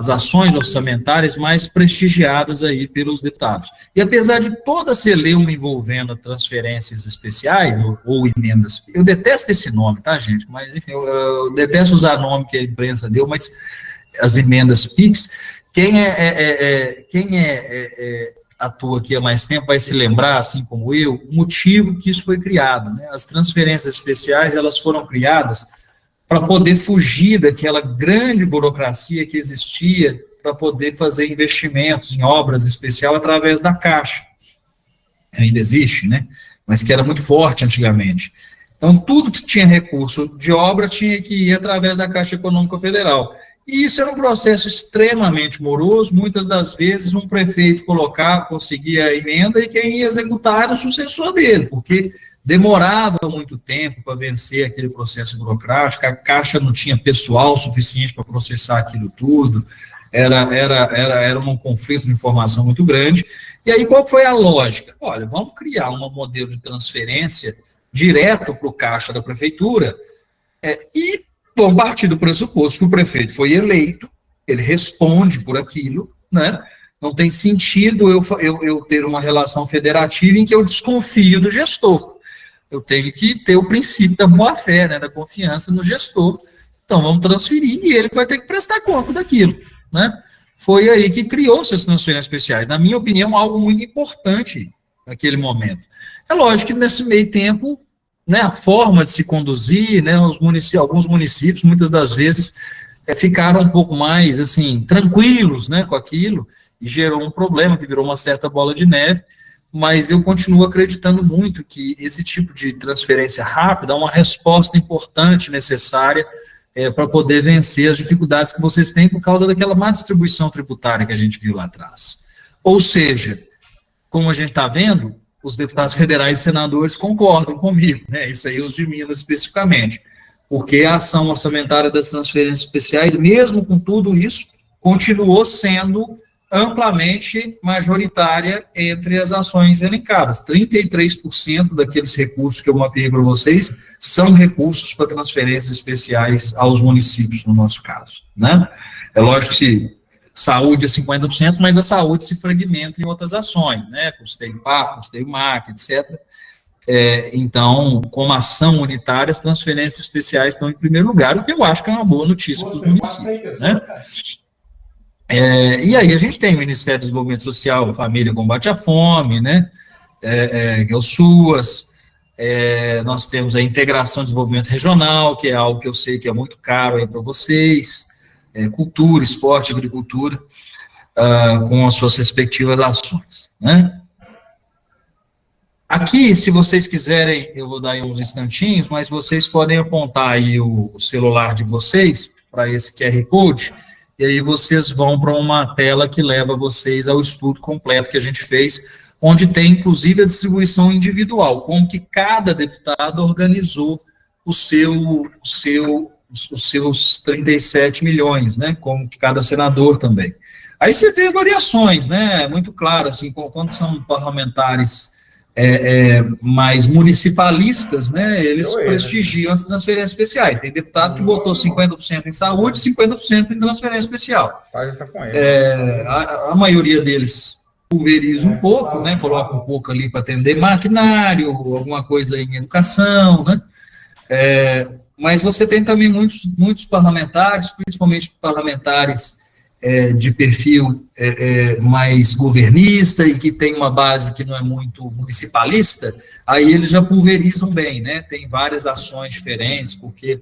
ações orçamentárias mais prestigiadas aí pelos deputados. E apesar de toda a celeuma envolvendo transferências especiais, ou emendas, eu detesto esse nome, tá, gente? Mas, enfim, eu detesto usar nome que a imprensa deu, mas as emendas PIX, quem atua aqui há mais tempo vai se lembrar, assim como eu, o motivo que isso foi criado, né? As transferências especiais, elas foram criadas para poder fugir daquela grande burocracia que existia para poder fazer investimentos em obras especiais através da Caixa. Ainda existe, né? Mas que era muito forte antigamente. Então, tudo que tinha recurso de obra tinha que ir através da Caixa Econômica Federal. E isso era um processo extremamente moroso. Muitas das vezes um prefeito conseguia a emenda e quem ia executar era o sucessor dele, porque demorava muito tempo para vencer aquele processo burocrático, a Caixa não tinha pessoal suficiente para processar aquilo tudo, era um conflito de informação muito grande. E aí qual foi a lógica? Olha, vamos criar um modelo de transferência direto para o caixa da prefeitura e vamos partir do pressuposto que o prefeito foi eleito ele responde por aquilo, né? Não tem sentido eu ter uma relação federativa em que eu desconfio do gestor. Eu tenho que ter o princípio da boa-fé, né, da confiança no gestor. Então, vamos transferir e ele vai ter que prestar conta daquilo, né? Foi aí que criou-se as transferências especiais. Na minha opinião, algo muito importante naquele momento. É lógico que nesse meio tempo, né, a forma de se conduzir, né, alguns municípios, muitas das vezes, ficaram um pouco mais, assim, tranquilos, né, com aquilo, e gerou um problema que virou uma certa bola de neve, mas eu continuo acreditando muito que esse tipo de transferência rápida é uma resposta importante, necessária, para poder vencer as dificuldades que vocês têm por causa daquela má distribuição tributária que a gente viu lá atrás. Ou seja, como a gente está vendo, os deputados federais e senadores concordam comigo, né, isso aí os de Minas especificamente, porque a ação orçamentária das transferências especiais, mesmo com tudo isso, continuou sendo amplamente majoritária entre as ações elencadas. 33% daqueles recursos que eu mapeei para vocês são recursos para transferências especiais aos municípios, no nosso caso, né? É lógico que saúde é 50%, mas a saúde se fragmenta em outras ações, né? Custeio PAP, custeio MAC, etc. Então, como ação unitária, as transferências especiais estão em primeiro lugar, o que eu acho que é uma boa notícia para os municípios, né? E aí a gente tem o Ministério do Desenvolvimento Social, Família e Combate à Fome, né, que é o SUAS, nós temos a Integração de Desenvolvimento Regional, que é algo que eu sei que é muito caro aí para vocês, cultura, esporte, agricultura, com as suas respectivas ações, né. Aqui, se vocês quiserem, eu vou dar aí uns instantinhos, mas vocês podem apontar aí o celular de vocês para esse QR Code, e aí vocês vão para uma tela que leva vocês ao estudo completo que a gente fez, onde tem, inclusive, a distribuição individual, como que cada deputado organizou os seus 37 milhões, né, como que cada senador também. Aí você vê variações, né, muito claro, assim, quando são parlamentares mais municipalistas, né, eles prestigiam as transferências especiais. Tem deputado que botou 50% em saúde, 50% em transferência especial. A maioria deles pulveriza um pouco, né, coloca um pouco ali para atender maquinário, alguma coisa em educação, né, mas você tem também muitos parlamentares, principalmente parlamentares de perfil mais governista e que tem uma base que não é muito municipalista, aí eles já pulverizam bem, né? Tem várias ações diferentes, porque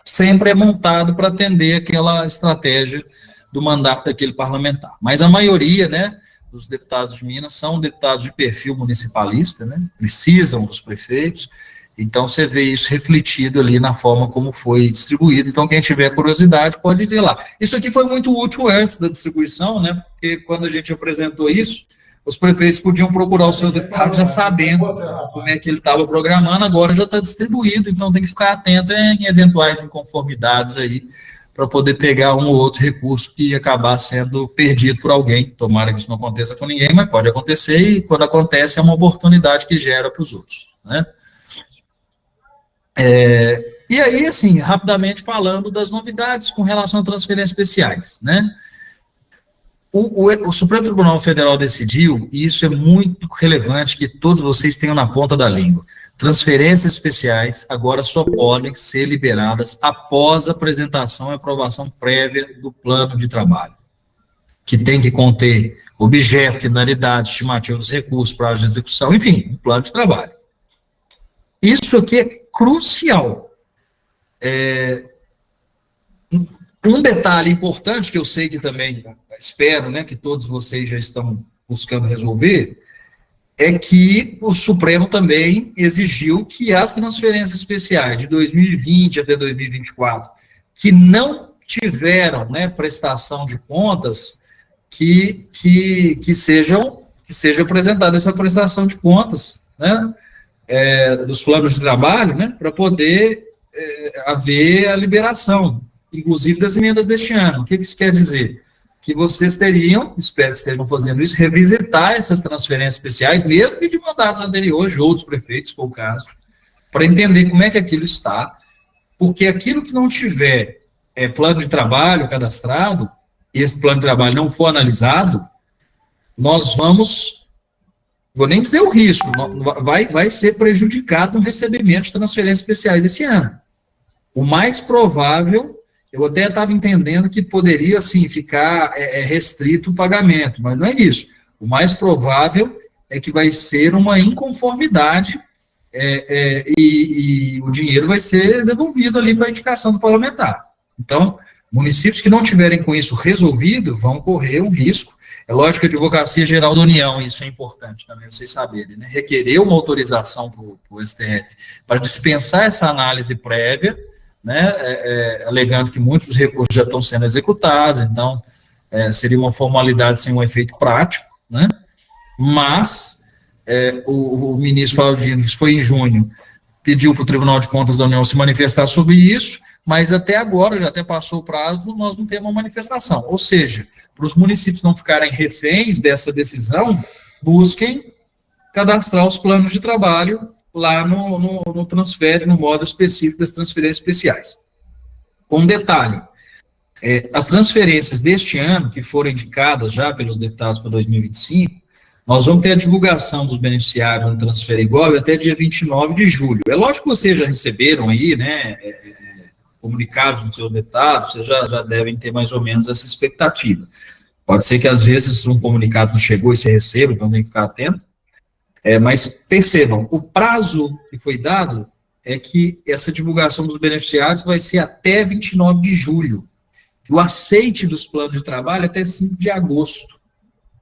sempre é montado para atender aquela estratégia do mandato daquele parlamentar. Mas a maioria, né, dos deputados de Minas são deputados de perfil municipalista, né? Precisam dos prefeitos. Então, você vê isso refletido ali na forma como foi distribuído. Então, quem tiver curiosidade pode ver lá. Isso aqui foi muito útil antes da distribuição, né? Porque quando a gente apresentou isso, os prefeitos podiam procurar o seu deputado já sabendo como é que ele estava programando, agora já está distribuído, então tem que ficar atento em eventuais inconformidades aí, para poder pegar um ou outro recurso que ia acabar sendo perdido por alguém. Tomara que isso não aconteça com ninguém, mas pode acontecer, e quando acontece é uma oportunidade que gera para os outros, né? E aí, assim, rapidamente falando das novidades com relação a transferências especiais, né? O Supremo Tribunal Federal decidiu, e isso é muito relevante que todos vocês tenham na ponta da língua, transferências especiais agora só podem ser liberadas após a apresentação e aprovação prévia do plano de trabalho, que tem que conter objeto, finalidade, estimativa dos recursos, prazo de execução, enfim, um plano de trabalho. Isso aqui é crucial. Um detalhe importante que eu sei que também espero, né, que todos vocês já estão buscando resolver, é que o Supremo também exigiu que as transferências especiais de 2020 até 2024, que não tiveram, né, prestação de contas, que seja apresentada essa prestação de contas, né, dos planos de trabalho, né, para poder haver a liberação, inclusive das emendas deste ano. O que isso quer dizer? Que vocês teriam, espero que estejam fazendo isso, revisitar essas transferências especiais, mesmo que de mandatos anteriores, de outros prefeitos, se for o caso, para entender como é que aquilo está, porque aquilo que não tiver plano de trabalho cadastrado, e esse plano de trabalho não for analisado, nós vamos, vou nem dizer o risco, vai ser prejudicado no recebimento de transferências especiais esse ano. O mais provável, eu até estava entendendo que poderia, assim, ficar restrito o pagamento, mas não é isso. O mais provável é que vai ser uma inconformidade e o dinheiro vai ser devolvido ali para a indicação do parlamentar. Então, municípios que não tiverem com isso resolvido vão correr um risco. É lógico que a Advocacia Geral da União, isso é importante também vocês saberem, né? Requereu uma autorização para o STF para dispensar essa análise prévia, né? Alegando que muitos dos recursos já estão sendo executados, então seria uma formalidade sem um efeito prático, né? Mas o ministro Flávio Dino, que foi em junho, pediu para o Tribunal de Contas da União se manifestar sobre isso, mas até agora, já até passou o prazo, nós não temos uma manifestação. Ou seja, para os municípios não ficarem reféns dessa decisão, busquem cadastrar os planos de trabalho lá no transfer, no modo específico das transferências especiais. Com um detalhe, as transferências deste ano, que foram indicadas já pelos deputados para 2025, nós vamos ter a divulgação dos beneficiários no transfer igual até dia 29 de julho. É lógico que vocês já receberam aí, né, comunicados dos seus deputados, vocês já devem ter mais ou menos essa expectativa. Pode ser que às vezes um comunicado não chegou e você receba, então tem que ficar atento. Mas percebam, o prazo que foi dado é que essa divulgação dos beneficiários vai ser até 29 de julho. O aceite dos planos de trabalho até 5 de agosto.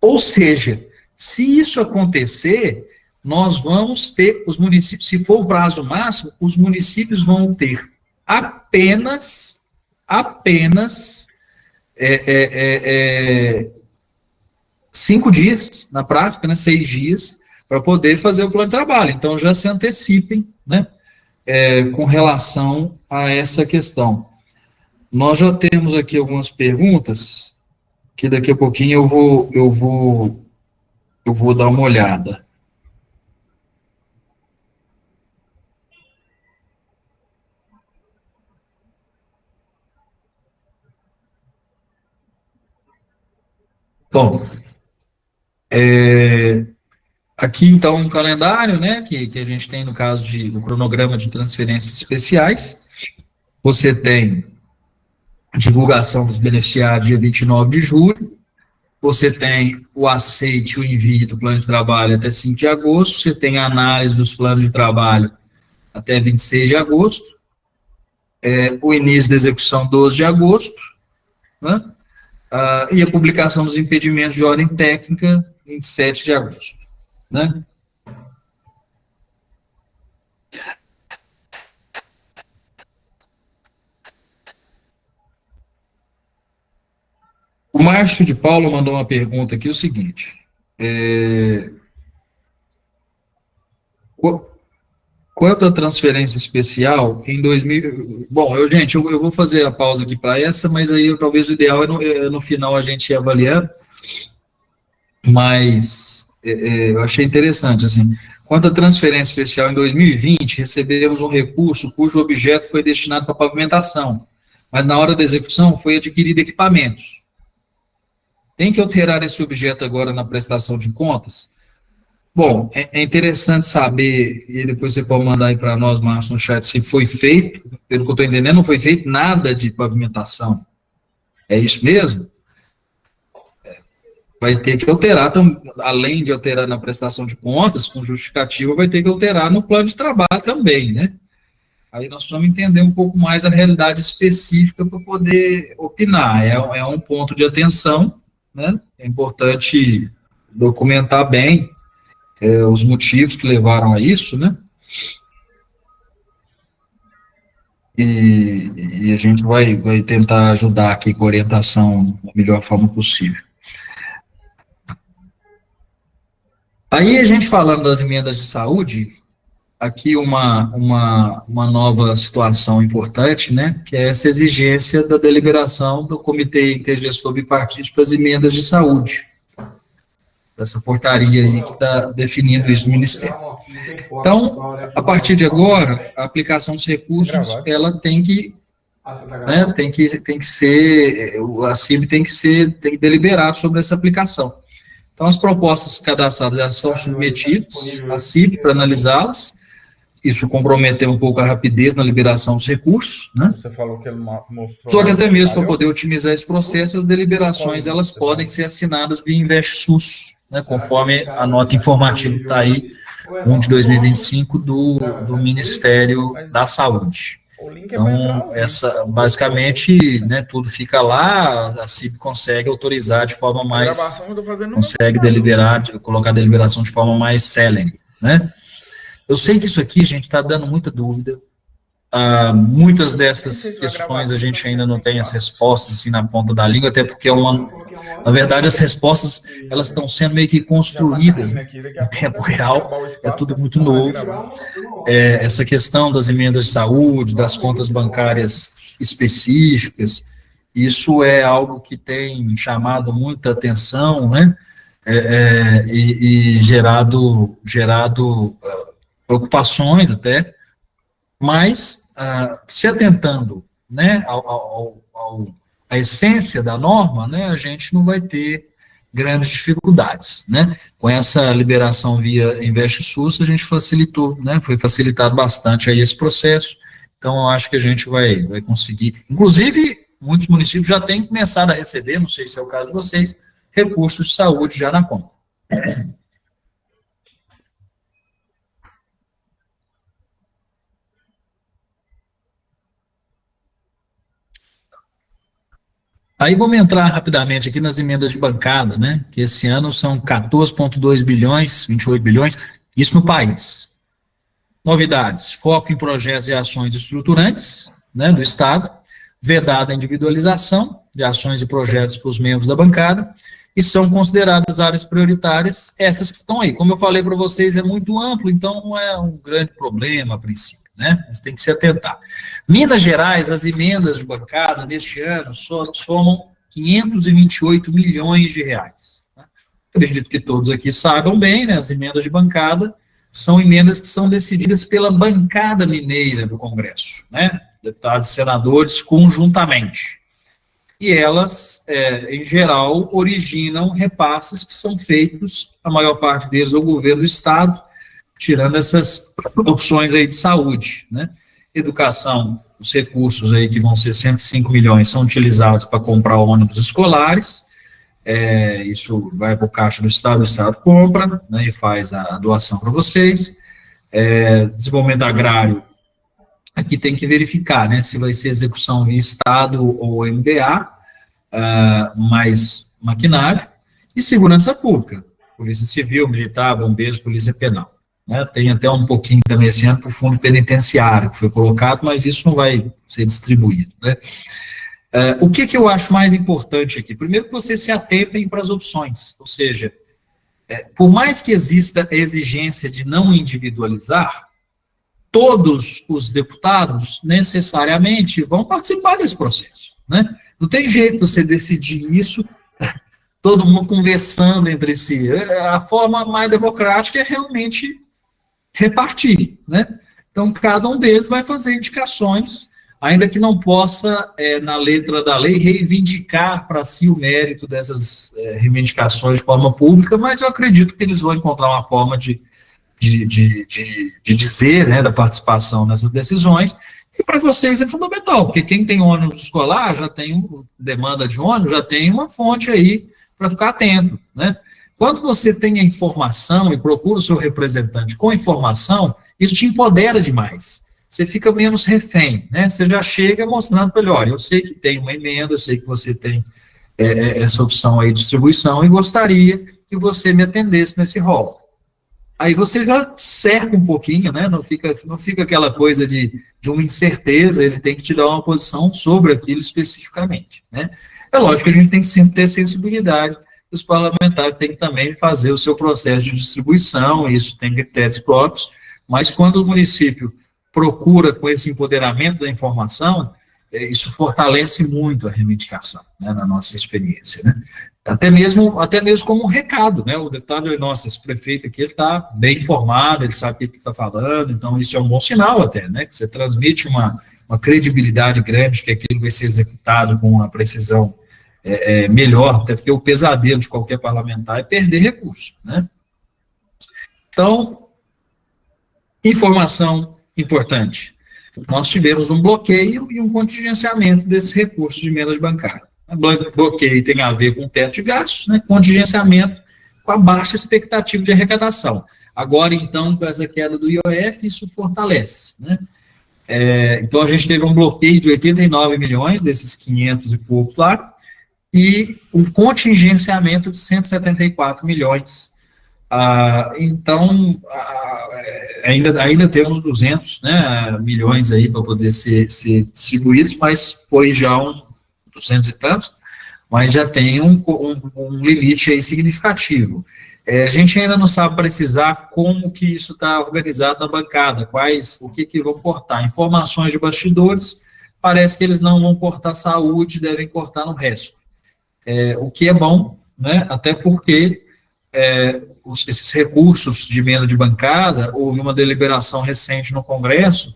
Ou seja, se isso acontecer, nós vamos ter, os municípios, se for o prazo máximo, os municípios vão ter apenas 5 dias, na prática, né, 6 dias, para poder fazer o plano de trabalho. Então, já se antecipem, né, com relação a essa questão. Nós já temos aqui algumas perguntas, que daqui a pouquinho eu vou dar uma olhada. Bom, aqui então um calendário, né, que a gente tem no caso do cronograma de transferências especiais. Você tem divulgação dos beneficiários dia 29 de julho, você tem o aceite, o envio do plano de trabalho até 5 de agosto, você tem a análise dos planos de trabalho até 26 de agosto, o início da execução 12 de agosto, né? E a publicação dos impedimentos de ordem técnica, 27 de agosto. Né? O Márcio de Paulo mandou uma pergunta aqui, o seguinte, quanto à transferência especial, em 2000... Bom, gente, eu vou fazer a pausa aqui para essa, mas aí talvez o ideal é no final a gente ir avaliando, mas eu achei interessante, assim, quanto à transferência especial em 2020, recebemos um recurso cujo objeto foi destinado para pavimentação, mas na hora da execução foi adquirido equipamentos. Tem que alterar esse objeto agora na prestação de contas? Bom, é interessante saber, e depois você pode mandar aí para nós, Márcio, no chat, se foi feito, pelo que eu estou entendendo, não foi feito nada de pavimentação. É isso mesmo? Vai ter que alterar, além de alterar na prestação de contas, com justificativa, vai ter que alterar no plano de trabalho também, né? Aí nós precisamos entender um pouco mais a realidade específica para poder opinar. É um ponto de atenção, né? É importante documentar bem os motivos que levaram a isso, né? E a gente vai tentar ajudar aqui com a orientação da melhor forma possível. Aí a gente falando das emendas de saúde, aqui uma nova situação importante, né, que é essa exigência da deliberação do Comitê Intergestor Bipartite para as emendas de saúde. Essa portaria aí que está definindo isso no Ministério. Então, a partir de agora, a aplicação dos recursos, ela tem que né, tem que ser, a CIB tem que deliberar sobre essa aplicação. Então, as propostas cadastradas já são submetidas à CIB para analisá-las. Isso comprometeu um pouco a rapidez na liberação dos recursos, né? Você falou que ele mostrou... Só que até mesmo para poder otimizar esse processo, as deliberações, elas podem ser assinadas via InvestSUS, né, conforme a nota informativa que está aí, 1 de 2025, do Ministério da Saúde. Então, basicamente, né, tudo fica lá, a CIB consegue autorizar de forma mais... consegue deliberar, colocar a deliberação de forma mais célere, né? Eu sei que isso aqui, gente, está dando muita dúvida. Muitas dessas questões a gente ainda não tem as respostas assim na ponta da língua, até porque na verdade as respostas elas estão sendo meio que construídas, né, em tempo real, é tudo muito novo. Essa questão das emendas de saúde, das contas bancárias específicas, isso é algo que tem chamado muita atenção, né, e gerado preocupações até, mas se atentando, né, à essência da norma, né, a gente não vai ter grandes dificuldades, né? Com essa liberação via InvestSUS, a gente facilitou, né, foi facilitado bastante aí esse processo, então eu acho que a gente vai conseguir, inclusive, muitos municípios já têm começado a receber, não sei se é o caso de vocês, recursos de saúde já na conta. Aí vamos entrar rapidamente aqui nas emendas de bancada, né, que esse ano são 14,2 bilhões, 28 bilhões, isso no país. Novidades, foco em projetos e ações estruturantes, né, do Estado, vedada a individualização de ações e projetos para os membros da bancada, e são consideradas áreas prioritárias, essas que estão aí. Como eu falei para vocês, é muito amplo, então não é um grande problema a princípio, né? Mas tem que se atentar. Minas Gerais, as emendas de bancada neste ano somam 528 milhões de reais. Né? Acredito que todos aqui saibam bem, né? As emendas de bancada são emendas que são decididas pela bancada mineira do Congresso, né? Deputados e senadores conjuntamente. E elas, em geral, originam repasses que são feitos, a maior parte deles, ao governo do Estado, tirando essas opções aí de saúde, né? Educação, os recursos aí que vão ser 105 milhões são utilizados para comprar ônibus escolares, isso vai para o caixa do Estado compra, né, e faz a doação para vocês. Desenvolvimento agrário, aqui tem que verificar, né, se vai ser execução via Estado ou MBA, mais maquinário, e segurança pública, Polícia Civil, Militar, Bombeiros, Polícia Penal. Né, tem até um pouquinho também esse ano para o fundo penitenciário que foi colocado, mas isso não vai ser distribuído. Né. O que eu acho mais importante aqui? Primeiro que vocês se atentem para as opções, ou seja, por mais que exista a exigência de não individualizar, todos os deputados necessariamente vão participar desse processo. Né. Não tem jeito de você decidir isso todo mundo conversando entre si. A forma mais democrática é realmente repartir, né? Então, cada um deles vai fazer indicações, ainda que não possa, na letra da lei, reivindicar para si o mérito dessas reivindicações de forma pública, mas eu acredito que eles vão encontrar uma forma de dizer, né, da participação nessas decisões, e para vocês é fundamental, porque quem tem ônibus escolar, já tem demanda de ônibus, já tem uma fonte aí para ficar atento, né? Quando você tem a informação e procura o seu representante com informação, isso te empodera demais. Você fica menos refém, né? Você já chega mostrando para ele, olha, eu sei que tem uma emenda, eu sei que você tem essa opção aí de distribuição e gostaria que você me atendesse nesse rol. Aí você já cerca um pouquinho, né? Não fica aquela coisa de uma incerteza, ele tem que te dar uma posição sobre aquilo especificamente, né? É lógico que a gente tem que sempre ter sensibilidade, os parlamentares têm que também fazer o seu processo de distribuição, isso tem critérios próprios, mas quando o município procura com esse empoderamento da informação, isso fortalece muito a reivindicação, né, na nossa experiência, né? Até mesmo como um recado, né? O deputado, nossa, esse prefeito aqui, ele está bem informado, ele sabe o que ele está falando, então isso é um bom sinal até, né? Que você transmite uma credibilidade grande que aquilo vai ser executado com uma precisão melhor, até porque o pesadelo de qualquer parlamentar é perder recursos, né? Então, informação importante. Nós tivemos um bloqueio e um contingenciamento desses recursos de emendas bancárias. Bloqueio tem a ver com o teto de gastos, né? Contingenciamento com a baixa expectativa de arrecadação. Agora, então, com essa queda do IOF, isso fortalece, né? Então, a gente teve um bloqueio de 89 milhões, desses 500 e poucos lá, e um contingenciamento de 174 milhões. Então, ainda temos 200, né, milhões aí para poder ser distribuídos, mas foi já 200 e tantos, mas já tem um limite aí significativo. A gente ainda não sabe precisar como que isso está organizado na bancada, o que vão cortar. Informações de bastidores, parece que eles não vão cortar saúde, devem cortar no resto. O que é bom, né, até porque esses recursos de emenda de bancada, houve uma deliberação recente no Congresso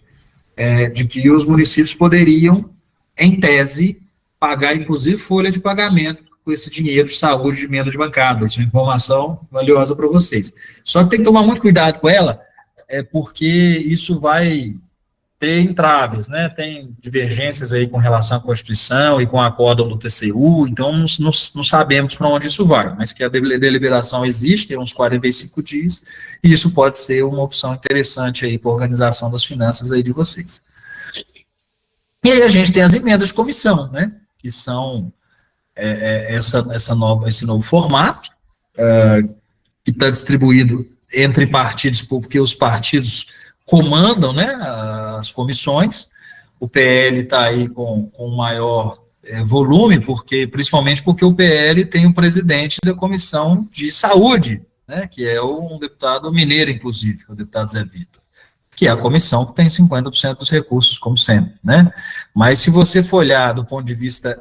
de que os municípios poderiam, em tese, pagar, inclusive, folha de pagamento com esse dinheiro de saúde de emenda de bancada. Isso é uma informação valiosa para vocês. Só que tem que tomar muito cuidado com ela, porque isso vai ter entraves, né? Tem divergências aí com relação à Constituição e com o acórdão do TCU, então não sabemos para onde isso vai, mas que a deliberação existe, tem uns 45 dias, e isso pode ser uma opção interessante aí para a organização das finanças aí de vocês. E aí a gente tem as emendas de comissão, né? Que são esse novo formato, que está distribuído entre partidos, porque os partidos comandam, né, as comissões. O PL está aí com maior volume, principalmente porque o PL tem um presidente da Comissão de Saúde, né, que é um deputado mineiro, inclusive, o deputado Zé Vitor, que é a comissão que tem 50% dos recursos, como sempre, né? Mas se você for olhar do ponto de vista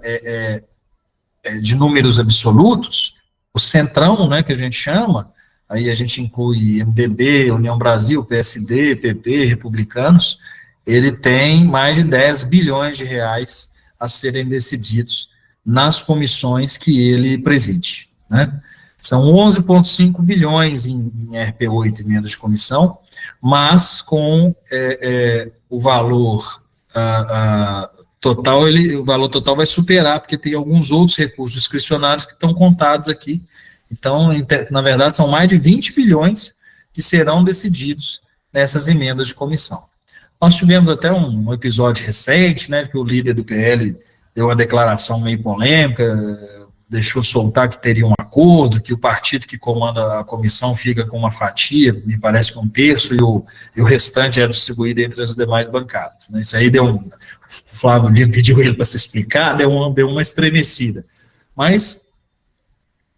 de números absolutos, o centrão, né, que a gente chama, aí a gente inclui MDB, União Brasil, PSD, PP, Republicanos, ele tem mais de 10 bilhões de reais a serem decididos nas comissões que ele preside, né? São 11,5 bilhões em RP8, emendas de comissão, mas com o valor total, o valor total vai superar, porque tem alguns outros recursos discricionários que estão contados aqui. Então, na verdade, são mais de 20 bilhões que serão decididos nessas emendas de comissão. Nós tivemos até um episódio recente, né, que o líder do PL deu uma declaração meio polêmica, deixou soltar que teria um acordo, que o partido que comanda a comissão fica com uma fatia, me parece que 1/3, e o restante é distribuído entre as demais bancadas, né? Isso aí o Flávio Lino pediu ele para se explicar, deu uma estremecida. Mas,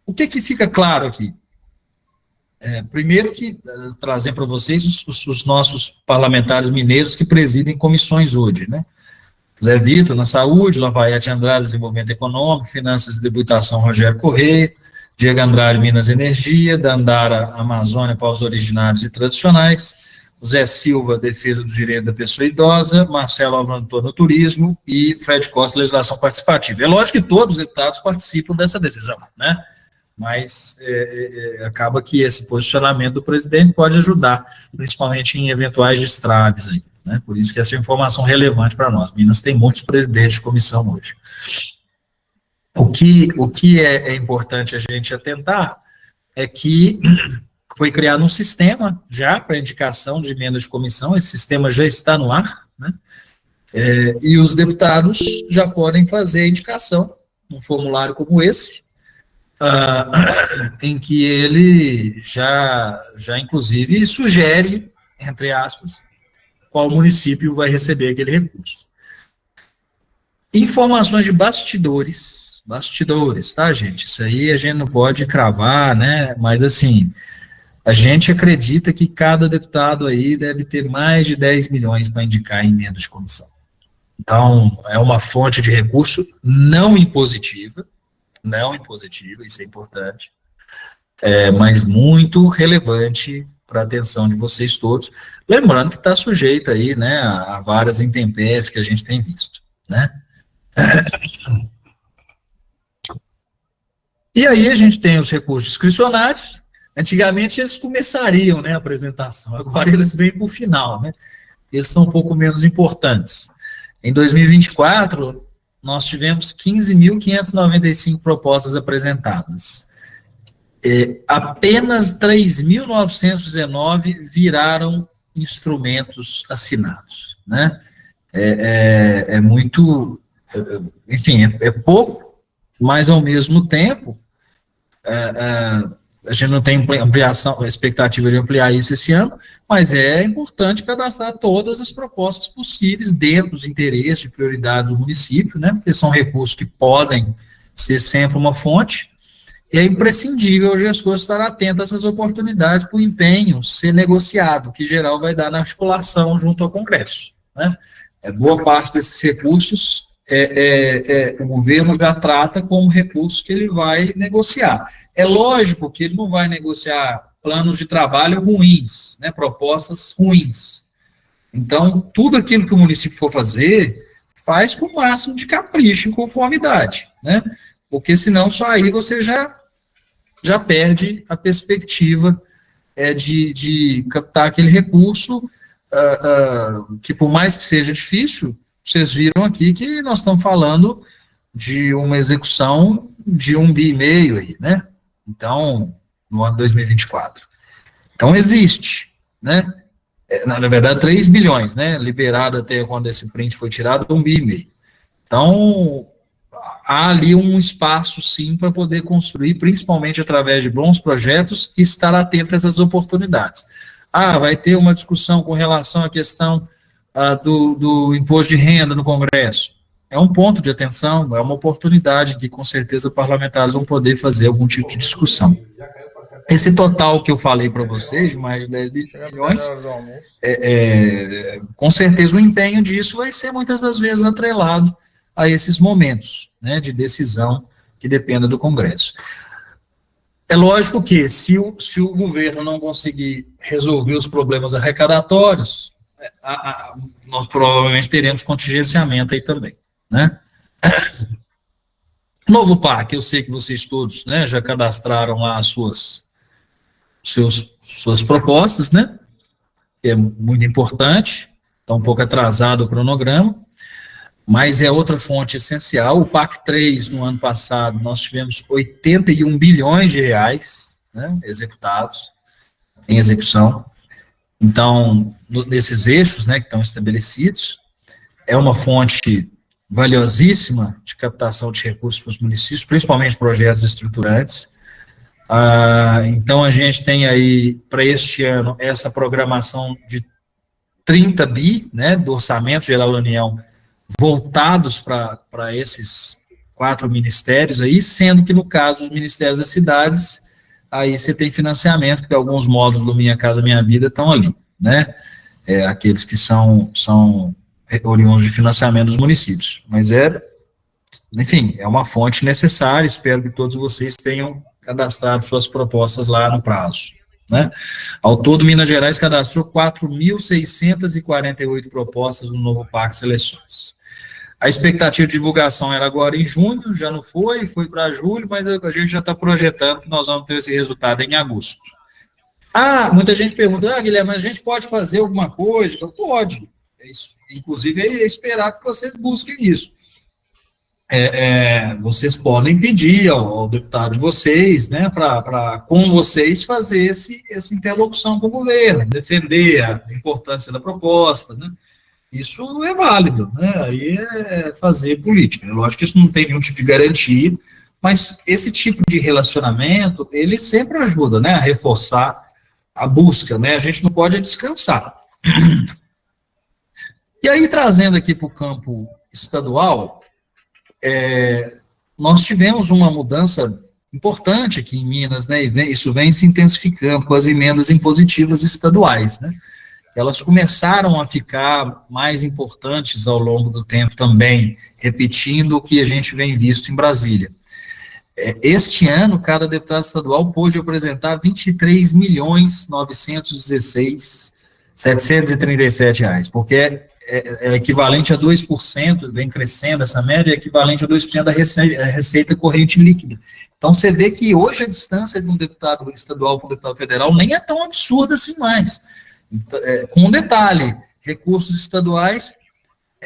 o que fica claro aqui? Primeiro que, trazer para vocês os nossos parlamentares mineiros que presidem comissões hoje, né? Zé Vitor, na Saúde, Lafayette Andrade, Desenvolvimento Econômico, Finanças e Tributação, Rogério Correia, Diego Andrade, Minas e Energia, Dandara, Amazônia, Povos Originários e Tradicionais, o Zé Silva, Defesa dos Direitos da Pessoa Idosa, Marcelo Alvantor, no Turismo, e Fred Costa, Legislação Participativa. É lógico que todos os deputados participam dessa decisão, né? Mas acaba que esse posicionamento do presidente pode ajudar, principalmente em eventuais destraves aí. Né? Por isso que essa é uma informação relevante para nós. Minas tem muitos presidentes de comissão hoje. O que é importante a gente atentar é que foi criado um sistema já para indicação de emenda de comissão, esse sistema já está no ar, né? E os deputados já podem fazer a indicação num formulário como esse, em que ele já inclusive sugere, entre aspas, qual município vai receber aquele recurso. Informações de bastidores, tá, gente? Isso aí a gente não pode cravar, né? Mas, assim, a gente acredita que cada deputado aí deve ter mais de 10 milhões para indicar em emenda de comissão. Então, é uma fonte de recurso não impositiva, isso é importante, mas muito relevante para a atenção de vocês todos, lembrando que está sujeito aí, né, a várias intempéries que a gente tem visto, né. E aí a gente tem os recursos discricionários. Antigamente eles começariam, né, a apresentação, agora eles vêm para o final, né, eles são um pouco menos importantes. Em 2024, nós tivemos 15.595 propostas apresentadas. Apenas 3.919 viraram instrumentos assinados, né? É muito, enfim, é pouco, mas ao mesmo tempo, a gente não tem ampliação, expectativa de ampliar isso esse ano, mas é importante cadastrar todas as propostas possíveis dentro dos interesses e prioridades do município, né? Porque são recursos que podem ser sempre uma fonte. E é imprescindível o gestor estar atento a essas oportunidades para o empenho ser negociado, que geral vai dar na articulação junto ao Congresso, né? Boa parte desses recursos o governo já trata como recursos que ele vai negociar. É lógico que ele não vai negociar planos de trabalho ruins, né, propostas ruins. Então, tudo aquilo que o município for fazer, faz com o máximo de capricho e conformidade, né? Porque senão só aí você já perde a perspectiva de captar aquele recurso que, por mais que seja difícil, vocês viram aqui que nós estamos falando de uma execução de 1,5 bi aí, né? Então, no ano 2024. Então, existe, né? Na verdade, 3 bilhões, né? Liberado até quando esse print foi tirado, 1,5 bi. Então, há ali um espaço, sim, para poder construir, principalmente através de bons projetos, e estar atento a essas oportunidades. Vai ter uma discussão com relação à questão do imposto de renda no Congresso. É um ponto de atenção, é uma oportunidade que, com certeza, parlamentares vão poder fazer algum tipo de discussão. Esse total que eu falei para vocês, de mais de 10 bilhões, com certeza o empenho disso vai ser, muitas das vezes, atrelado a esses momentos, né, de decisão que dependa do Congresso. É lógico que, se o governo não conseguir resolver os problemas arrecadatórios, nós provavelmente teremos contingenciamento aí também, né? Novo PAC, eu sei que vocês todos, né, já cadastraram lá as suas propostas, né? Que é muito importante, está um pouco atrasado o cronograma, mas é outra fonte essencial. O PAC 3, no ano passado, nós tivemos 81 bilhões de reais, né, executados, em execução. Então, nesses eixos, né, que estão estabelecidos, é uma fonte valiosíssima de captação de recursos para os municípios, principalmente projetos estruturantes. Então, a gente tem aí, para este ano, essa programação de 30 bi, né, do Orçamento Geral da União, voltados para esses 4 ministérios aí, sendo que, no caso dos ministérios das cidades, aí você tem financiamento, porque alguns módulos do Minha Casa Minha Vida estão ali, né? Aqueles que são oriundos de financiamento dos municípios. Mas enfim, é uma fonte necessária, espero que todos vocês tenham cadastrado suas propostas lá no prazo, né? Ao todo, Minas Gerais cadastrou 4.648 propostas no novo PAC Seleções. A expectativa de divulgação era agora em junho, já não foi para julho, mas a gente já está projetando que nós vamos ter esse resultado em agosto. Muita gente pergunta, Guilherme, mas a gente pode fazer alguma coisa? Pode. Inclusive, é esperar que vocês busquem isso. Vocês podem pedir ao deputado de vocês, né, para com vocês fazer essa interlocução com o governo, defender a importância da proposta, né? Isso é válido, né? Aí é fazer política. Lógico que isso não tem nenhum tipo de garantia, mas esse tipo de relacionamento, ele sempre ajuda, né, a reforçar a busca, né? A gente não pode descansar. E aí, trazendo aqui para o campo estadual, nós tivemos uma mudança importante aqui em Minas, né? Isso vem se intensificando com as emendas impositivas estaduais, né? Elas começaram a ficar mais importantes ao longo do tempo também, repetindo o que a gente vem visto em Brasília. Este ano, cada deputado estadual pôde apresentar R$ 23.916.737, porque é equivalente a 2%, vem crescendo essa média, é equivalente a 2% da receita corrente líquida. Então, você vê que hoje a distância de um deputado estadual para um deputado federal nem é tão absurda assim mais. Com um detalhe, recursos estaduais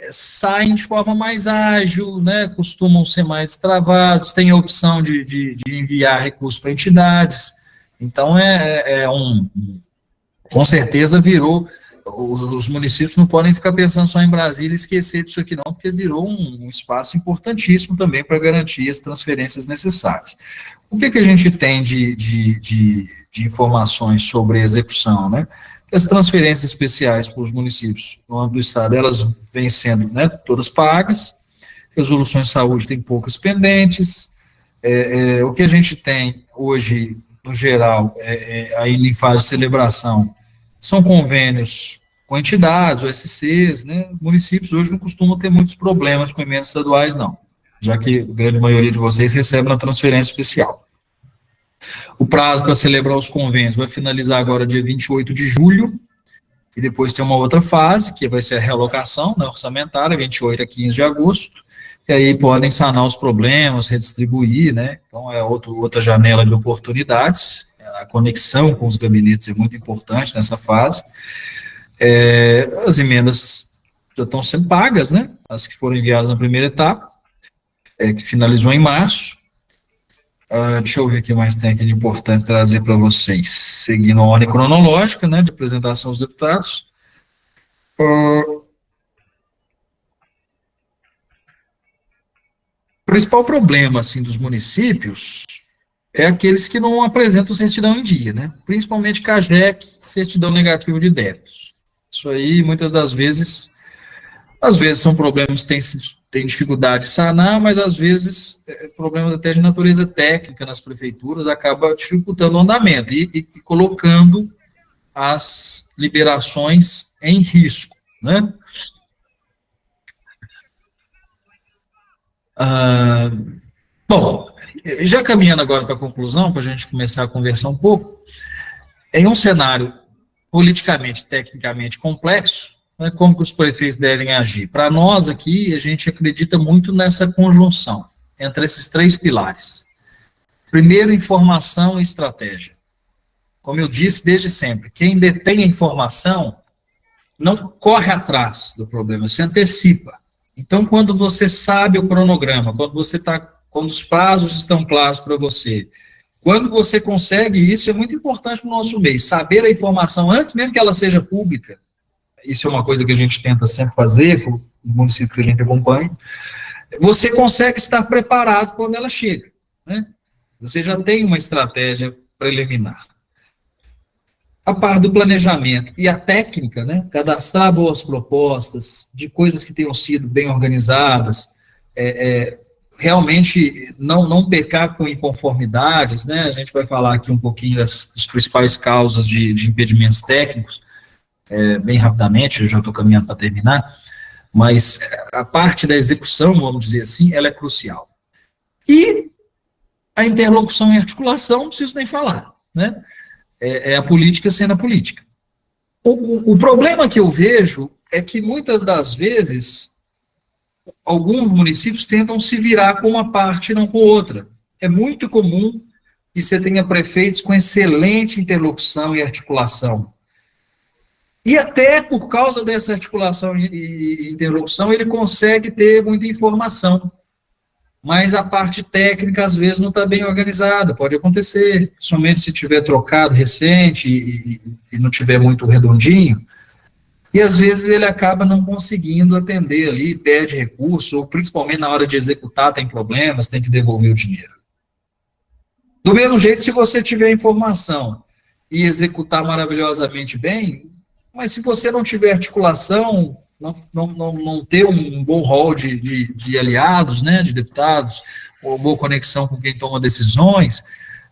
saem de forma mais ágil, né, costumam ser mais travados, tem a opção de enviar recursos para entidades. Então, com certeza virou, os municípios não podem ficar pensando só em Brasília e esquecer disso aqui não, porque virou um espaço importantíssimo também para garantir as transferências necessárias. O que a gente tem de informações sobre a execução, né? As transferências especiais para os municípios no âmbito do Estado, elas vêm sendo, né, todas pagas, resoluções de saúde tem poucas pendentes, o que a gente tem hoje, no geral, ainda em fase de celebração, são convênios com entidades, OSCs, né, municípios hoje não costumam ter muitos problemas com emendas estaduais, não, já que a grande maioria de vocês recebe uma transferência especial. O prazo para celebrar os convênios vai finalizar agora dia 28 de julho, e depois tem uma outra fase, que vai ser a realocação, né, orçamentária, 28 a 15 de agosto, e aí podem sanar os problemas, redistribuir, né, então é outra janela de oportunidades, a conexão com os gabinetes é muito importante nessa fase. As emendas já estão sendo pagas, né, as que foram enviadas na primeira etapa, que finalizou em março. Deixa eu ver o que mais tem aqui de importante trazer para vocês, seguindo a ordem cronológica, né, de apresentação dos deputados. O principal problema, assim, dos municípios é aqueles que não apresentam certidão em dia, né, principalmente CAGEC, certidão negativa de débitos. Isso aí, muitas das vezes, às vezes são problemas que tem dificuldade de sanar, mas às vezes problemas até de natureza técnica nas prefeituras acaba dificultando o andamento e colocando as liberações em risco, né? Bom, já caminhando agora para a conclusão, para a gente começar a conversar um pouco, em um cenário politicamente, tecnicamente complexo, como que os prefeitos devem agir? Para nós aqui, a gente acredita muito nessa conjunção entre esses três pilares. Primeiro, informação e estratégia. Como eu disse desde sempre, quem detém a informação não corre atrás do problema, se antecipa. Então, quando você sabe o cronograma, quando os prazos estão claros para você, quando você consegue isso, é muito importante para o nosso meio, saber a informação antes mesmo que ela seja pública. Isso é uma coisa que a gente tenta sempre fazer com os municípios que a gente acompanha. Você consegue estar preparado quando ela chega, né? Você já tem uma estratégia preliminar. A parte do planejamento e a técnica, né? Cadastrar boas propostas, de coisas que tenham sido bem organizadas, realmente não pecar com inconformidades, né? A gente vai falar aqui um pouquinho das principais causas de impedimentos técnicos, bem rapidamente, eu já estou caminhando para terminar, mas a parte da execução, vamos dizer assim, ela é crucial. E a interlocução e articulação, não preciso nem falar, né? É a política sendo a política. O problema que eu vejo é que muitas das vezes alguns municípios tentam se virar com uma parte e não com outra. É muito comum que você tenha prefeitos com excelente interlocução e articulação. E até por causa dessa articulação e interlocução, ele consegue ter muita informação. Mas a parte técnica, às vezes, não está bem organizada, pode acontecer, somente se tiver trocado recente e não tiver muito redondinho. E, às vezes, ele acaba não conseguindo atender ali, perde recurso, ou principalmente na hora de executar tem problemas, tem que devolver o dinheiro. Do mesmo jeito, se você tiver informação e executar maravilhosamente bem, mas se você não tiver articulação, não ter um bom rol de aliados, né, de deputados, ou boa conexão com quem toma decisões,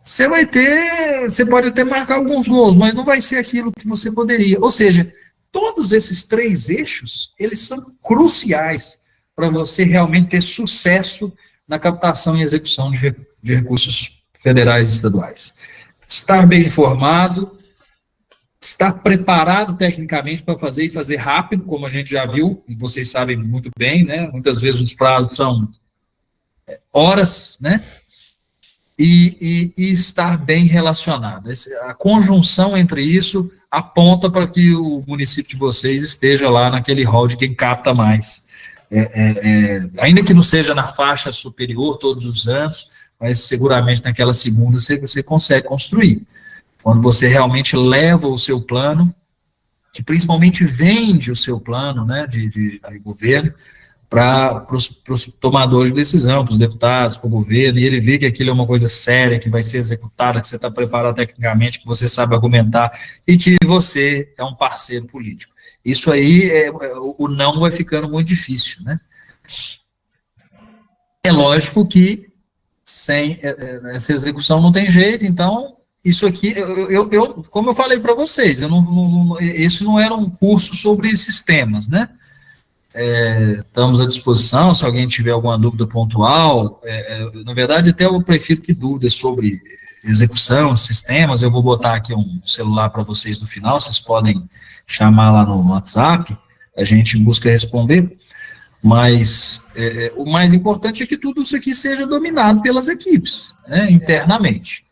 você pode até marcar alguns gols, mas não vai ser aquilo que você poderia. Ou seja, todos esses três eixos, eles são cruciais para você realmente ter sucesso na captação e execução de recursos federais e estaduais. Estar bem informado, estar preparado tecnicamente para fazer e fazer rápido, como a gente já viu, e vocês sabem muito bem, né? Muitas vezes os prazos são horas, né? E estar bem relacionado. A conjunção entre isso aponta para que o município de vocês esteja lá naquele rol de quem capta mais. Ainda que não seja na faixa superior todos os anos, mas seguramente naquela segunda você consegue construir. Quando você realmente leva o seu plano, que principalmente vende o seu plano, né, de governo, para os tomadores de decisão, para os deputados, para o governo, e ele vê que aquilo é uma coisa séria, que vai ser executada, que você está preparado tecnicamente, que você sabe argumentar, e que você é um parceiro político. Isso aí, o não vai ficando muito difícil, né? É lógico que sem essa execução não tem jeito, então, isso aqui, como eu falei para vocês, esse não era um curso sobre sistemas, né? Estamos à disposição, se alguém tiver alguma dúvida pontual, na verdade, até eu prefiro que dúvidas sobre execução, sistemas, eu vou botar aqui um celular para vocês no final, vocês podem chamar lá no WhatsApp, a gente busca responder, mas o mais importante é que tudo isso aqui seja dominado pelas equipes, né, internamente.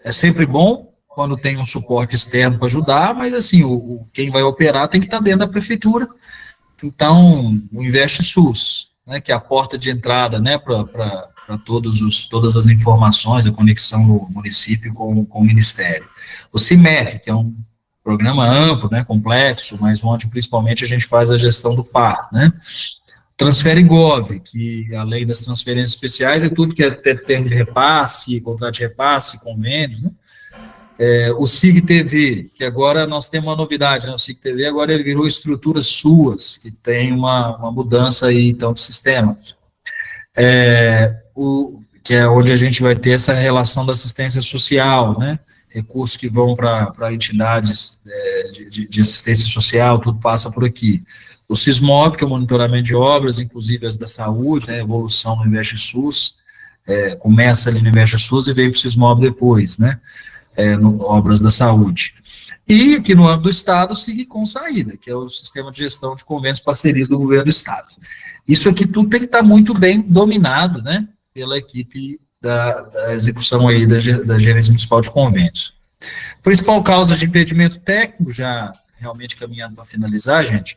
É sempre bom quando tem um suporte externo para ajudar, mas assim, quem vai operar tem que estar dentro da prefeitura. Então, o InvestSUS, né, que é a porta de entrada, né, para todas as informações, a conexão do município com o Ministério. O CIMEC, que é um programa amplo, né, complexo, mas onde principalmente a gente faz a gestão do PAR, né. Transferigov, que além das transferências especiais, é tudo que é termo de repasse, contrato de repasse, convênios, né. O SIG-TV, que agora nós temos uma novidade, né? O SIG-TV agora ele virou estruturas suas, que tem uma mudança aí, então, de sistema. Que é onde a gente vai ter essa relação da assistência social, né? Recursos que vão para entidades de assistência social, tudo passa por aqui. O SISMOB, que é o monitoramento de obras, inclusive as da saúde, né? Evolução no InvestSUS, começa ali no InvestSUS e vem para o SISMOB depois, né? Obras da saúde. E aqui no âmbito do Estado, o SIG-Com Saída, que é o Sistema de Gestão de Convênios e Parcerias do Governo do Estado. Isso aqui tudo tem que estar muito bem dominado, né, pela equipe da execução aí da Gerência Municipal de Convênios. Principal causa de impedimento técnico, já realmente caminhando para finalizar, gente,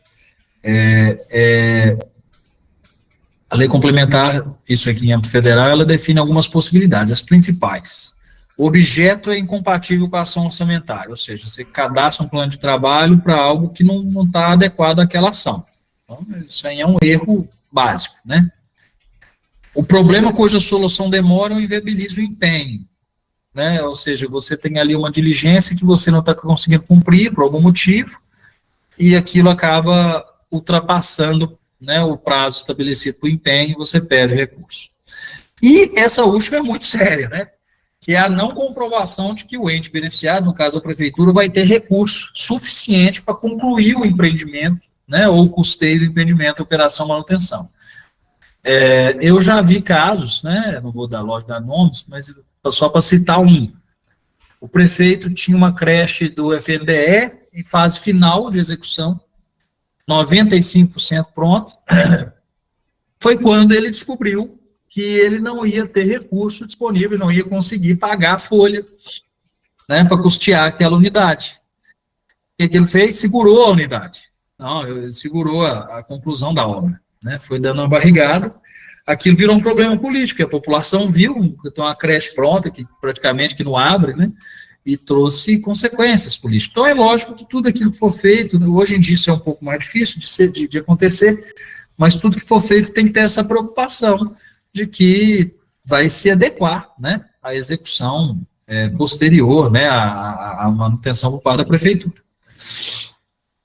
a lei complementar, isso aqui em âmbito federal, ela define algumas possibilidades, as principais. O objeto é incompatível com a ação orçamentária, ou seja, você cadastra um plano de trabalho para algo que não está adequado àquela ação. Então, isso aí é um erro básico, né? O problema cuja solução demora ou inviabiliza o empenho, né? Ou seja, você tem ali uma diligência que você não está conseguindo cumprir por algum motivo, e aquilo acaba ultrapassando, né, o prazo estabelecido para o empenho, e você perde o recurso. E essa última é muito séria, né? Que é a não comprovação de que o ente beneficiado, no caso a prefeitura, vai ter recurso suficiente para concluir o empreendimento, né, ou o custeio do empreendimento, operação, manutenção. Eu já vi casos, né, não vou dar nomes, mas só para citar um. O prefeito tinha uma creche do FNDE em fase final de execução, 95% pronto, foi quando ele descobriu que ele não ia ter recurso disponível, não ia conseguir pagar a folha, né, para custear aquela unidade. O que ele fez? Segurou a unidade. Não, ele segurou a conclusão da obra, né, foi dando uma barrigada, aquilo virou um problema político, a população viu que tem uma creche pronta, que praticamente que não abre, né, e trouxe consequências políticas. Então é lógico que tudo aquilo que for feito, hoje em dia isso é um pouco mais difícil de acontecer, mas tudo que for feito tem que ter essa preocupação de que vai se adequar, né, à execução posterior, né, à manutenção por parte da prefeitura.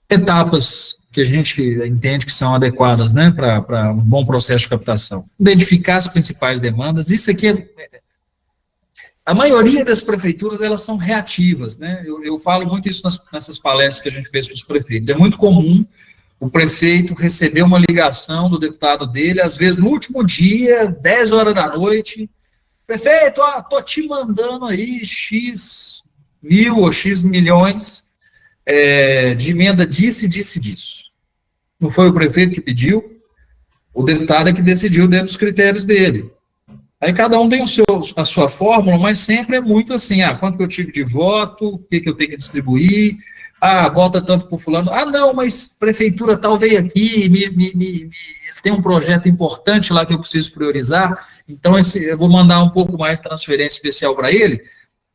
Etapas que a gente entende que são adequadas, né, para um bom processo de captação. Identificar as principais demandas, isso aqui a maioria das prefeituras, elas são reativas, né, eu falo muito isso nessas palestras que a gente fez para os prefeitos. É muito comum o prefeito recebeu uma ligação do deputado dele, às vezes no último dia, 10 horas da noite, prefeito, tô te mandando aí X mil ou X milhões de emenda disso. Não foi o prefeito que pediu, o deputado é que decidiu dentro dos critérios dele. Aí cada um tem a sua fórmula, mas sempre é muito assim, quanto que eu tive de voto, o que eu tenho que distribuir, bota tanto para o fulano, não, mas prefeitura tal veio aqui, ele tem um projeto importante lá que eu preciso priorizar, então eu vou mandar um pouco mais de transferência especial para ele,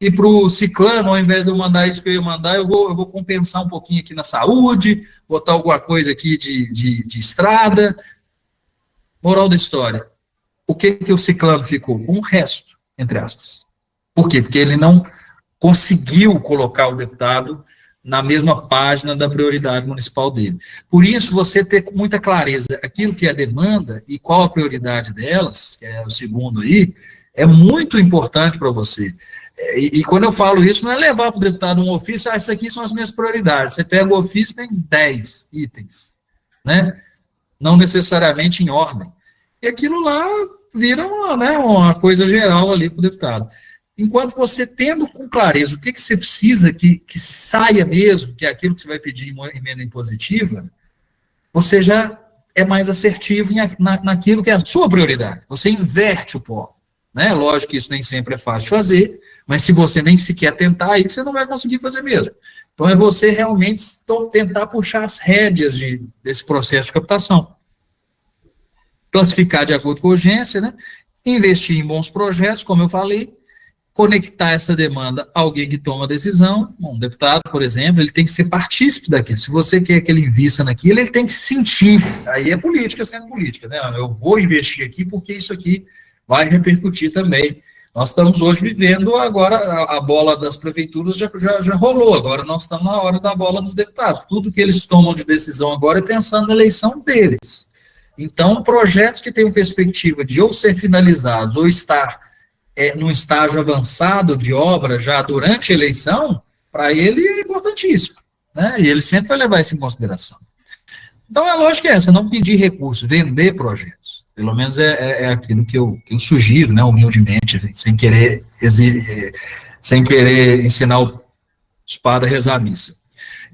e para o ciclano, ao invés de eu mandar isso que eu ia mandar, eu vou compensar um pouquinho aqui na saúde, botar alguma coisa aqui de estrada. Moral da história, o que o ciclano ficou? Com o resto, entre aspas. Por quê? Porque ele não conseguiu colocar o deputado na mesma página da prioridade municipal dele. Por isso, você ter com muita clareza aquilo que é a demanda e qual a prioridade delas, que é o segundo aí, é muito importante para você. E quando eu falo isso, não é levar para o deputado um ofício, isso aqui são as minhas prioridades. Você pega o ofício, tem 10 itens, né? Não necessariamente em ordem. E aquilo lá vira uma coisa geral ali para o deputado. Enquanto você tendo com clareza o que você precisa que saia mesmo, que é aquilo que você vai pedir em emenda impositiva, você já é mais assertivo naquilo que é a sua prioridade. Você inverte o pó. Né? Lógico que isso nem sempre é fácil de fazer, mas se você nem sequer tentar, aí você não vai conseguir fazer mesmo. Então é você realmente tentar puxar as rédeas desse processo de captação. Classificar de acordo com a urgência, né? Investir em bons projetos, como eu falei, conectar essa demanda a alguém que toma a decisão, um deputado, por exemplo, ele tem que ser partícipe daquilo. Se você quer que ele invista naquilo, ele tem que sentir. Aí é política sendo política, né? Eu vou investir aqui porque isso aqui vai repercutir também. Nós estamos hoje vivendo agora, a bola das prefeituras já rolou, agora nós estamos na hora da bola dos deputados. Tudo que eles tomam de decisão agora é pensando na eleição deles. Então, projetos que tenham perspectiva de ou ser finalizados ou estar num estágio avançado de obra já durante a eleição, para ele é importantíssimo, né? E ele sempre vai levar isso em consideração. Então, a lógica é essa, não pedir recursos, vender projetos. Pelo menos é aquilo que eu sugiro, né, humildemente, sem querer ensinar o espada a rezar a missa.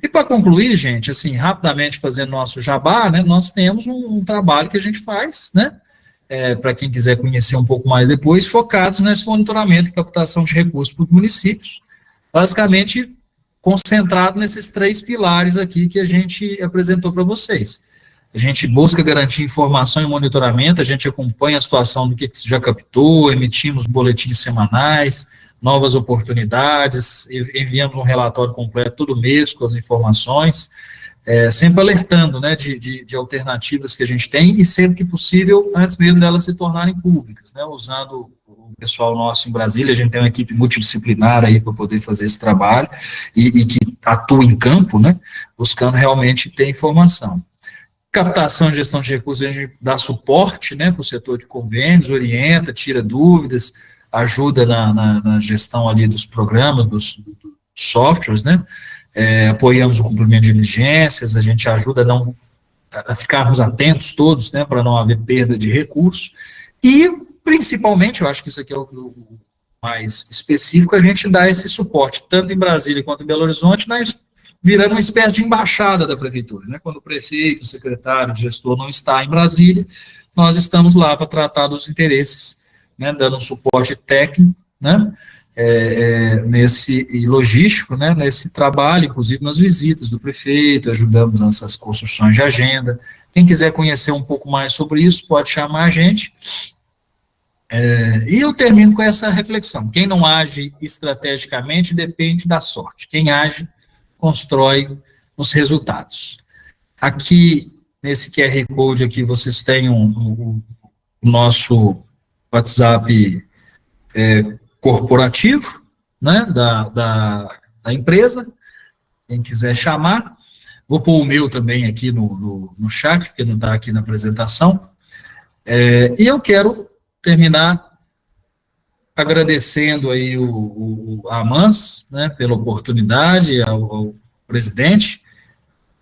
E para concluir, gente, assim, rapidamente fazendo nosso jabá, né, nós temos um trabalho que a gente faz, né, para quem quiser conhecer um pouco mais depois, focados nesse monitoramento e captação de recursos para os municípios, basicamente concentrado nesses 3 pilares aqui que a gente apresentou para vocês. A gente busca garantir informação e monitoramento, a gente acompanha a situação do que se já captou, emitimos boletins semanais, novas oportunidades, enviamos um relatório completo todo mês com as informações, sempre alertando, né, de alternativas que a gente tem e sempre que possível, antes mesmo delas se tornarem públicas, né, usando o pessoal nosso em Brasília, a gente tem uma equipe multidisciplinar aí para poder fazer esse trabalho e que atua em campo, né, buscando realmente ter informação. Captação e gestão de recursos, a gente dá suporte, né, para o setor de convênios, orienta, tira dúvidas, ajuda na gestão ali dos programas, dos softwares, né, apoiamos o cumprimento de diligências, a gente ajuda a ficarmos atentos todos, né, para não haver perda de recursos, e principalmente, eu acho que isso aqui é o mais específico, a gente dá esse suporte, tanto em Brasília quanto em Belo Horizonte, virando uma espécie de embaixada da prefeitura, né? Quando o prefeito, o secretário, o gestor não está em Brasília, nós estamos lá para tratar dos interesses, né? Dando um suporte técnico, né? E logístico, né? Nesse trabalho, inclusive nas visitas do prefeito, ajudamos nessas construções de agenda. Quem quiser conhecer um pouco mais sobre isso, pode chamar a gente. E eu termino com essa reflexão. Quem não age estrategicamente depende da sorte. Quem age constrói os resultados. Aqui, nesse QR Code aqui, vocês têm o nosso WhatsApp corporativo, né, da empresa, quem quiser chamar. Vou pôr o meu também aqui no chat, porque não está aqui na apresentação. E eu quero terminar agradecendo aí a AMANS, né, pela oportunidade, ao presidente,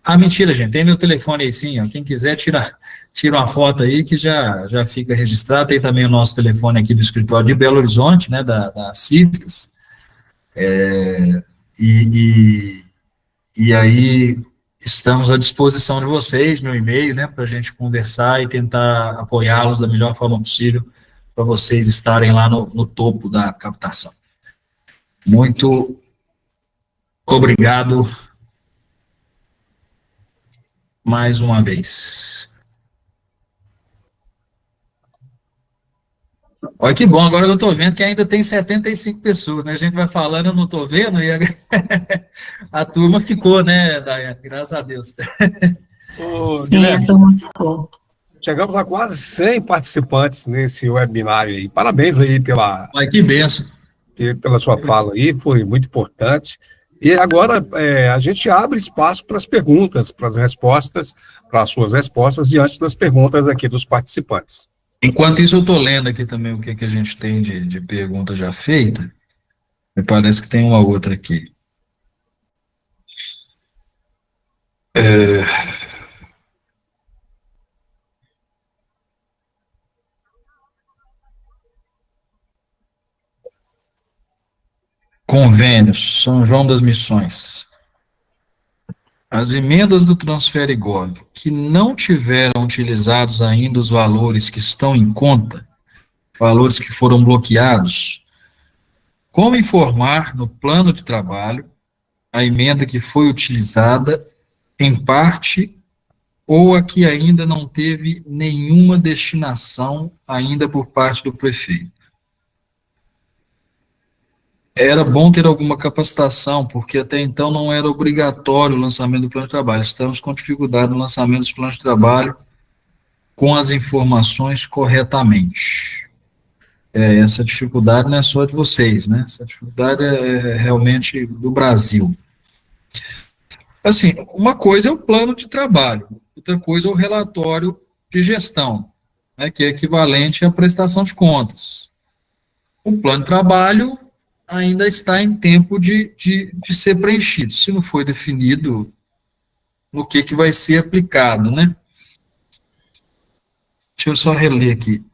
Ah, mentira, gente, tem meu telefone aí sim, ó. Quem quiser tira uma foto aí que já fica registrado. Tem também o nosso telefone aqui do escritório de Belo Horizonte, né, da CIFTAS. E, e aí estamos à disposição de vocês, meu e-mail, né, para a gente conversar e tentar apoiá-los da melhor forma possível para vocês estarem lá no topo da captação. Muito obrigado mais uma vez. Olha que bom, agora eu estou vendo que ainda tem 75 pessoas, né? A gente vai falando, eu não estou vendo, e a turma ficou, né, Daiane? Graças a Deus. Ô, Sim, Guilherme, a turma ficou. chegamos a quase 100 participantes nesse webinário aí. Parabéns aí Olha que benção. pela sua fala aí, foi muito importante. E agora a gente abre espaço para as perguntas, para as respostas, para as suas respostas diante das perguntas aqui dos participantes. Enquanto isso, eu estou lendo aqui também o que a gente tem de pergunta já feita. Me parece que tem uma outra aqui. Convênios, São João das Missões. As emendas do Transfere Gov que não tiveram utilizados ainda os valores que estão em conta, valores que foram bloqueados, como informar no plano de trabalho a emenda que foi utilizada em parte ou a que ainda não teve nenhuma destinação ainda por parte do prefeito? Era bom ter alguma capacitação, porque até então não era obrigatório o lançamento do plano de trabalho. Estamos com dificuldade no lançamento dos planos de trabalho com as informações corretamente. Essa dificuldade não é só de vocês, né? Essa dificuldade é realmente do Brasil. Assim, uma coisa é o plano de trabalho, outra coisa é o relatório de gestão, né, que é equivalente à prestação de contas. O plano de trabalho ainda está em tempo de ser preenchido, se não foi definido no que vai ser aplicado, né? Deixa eu só reler aqui.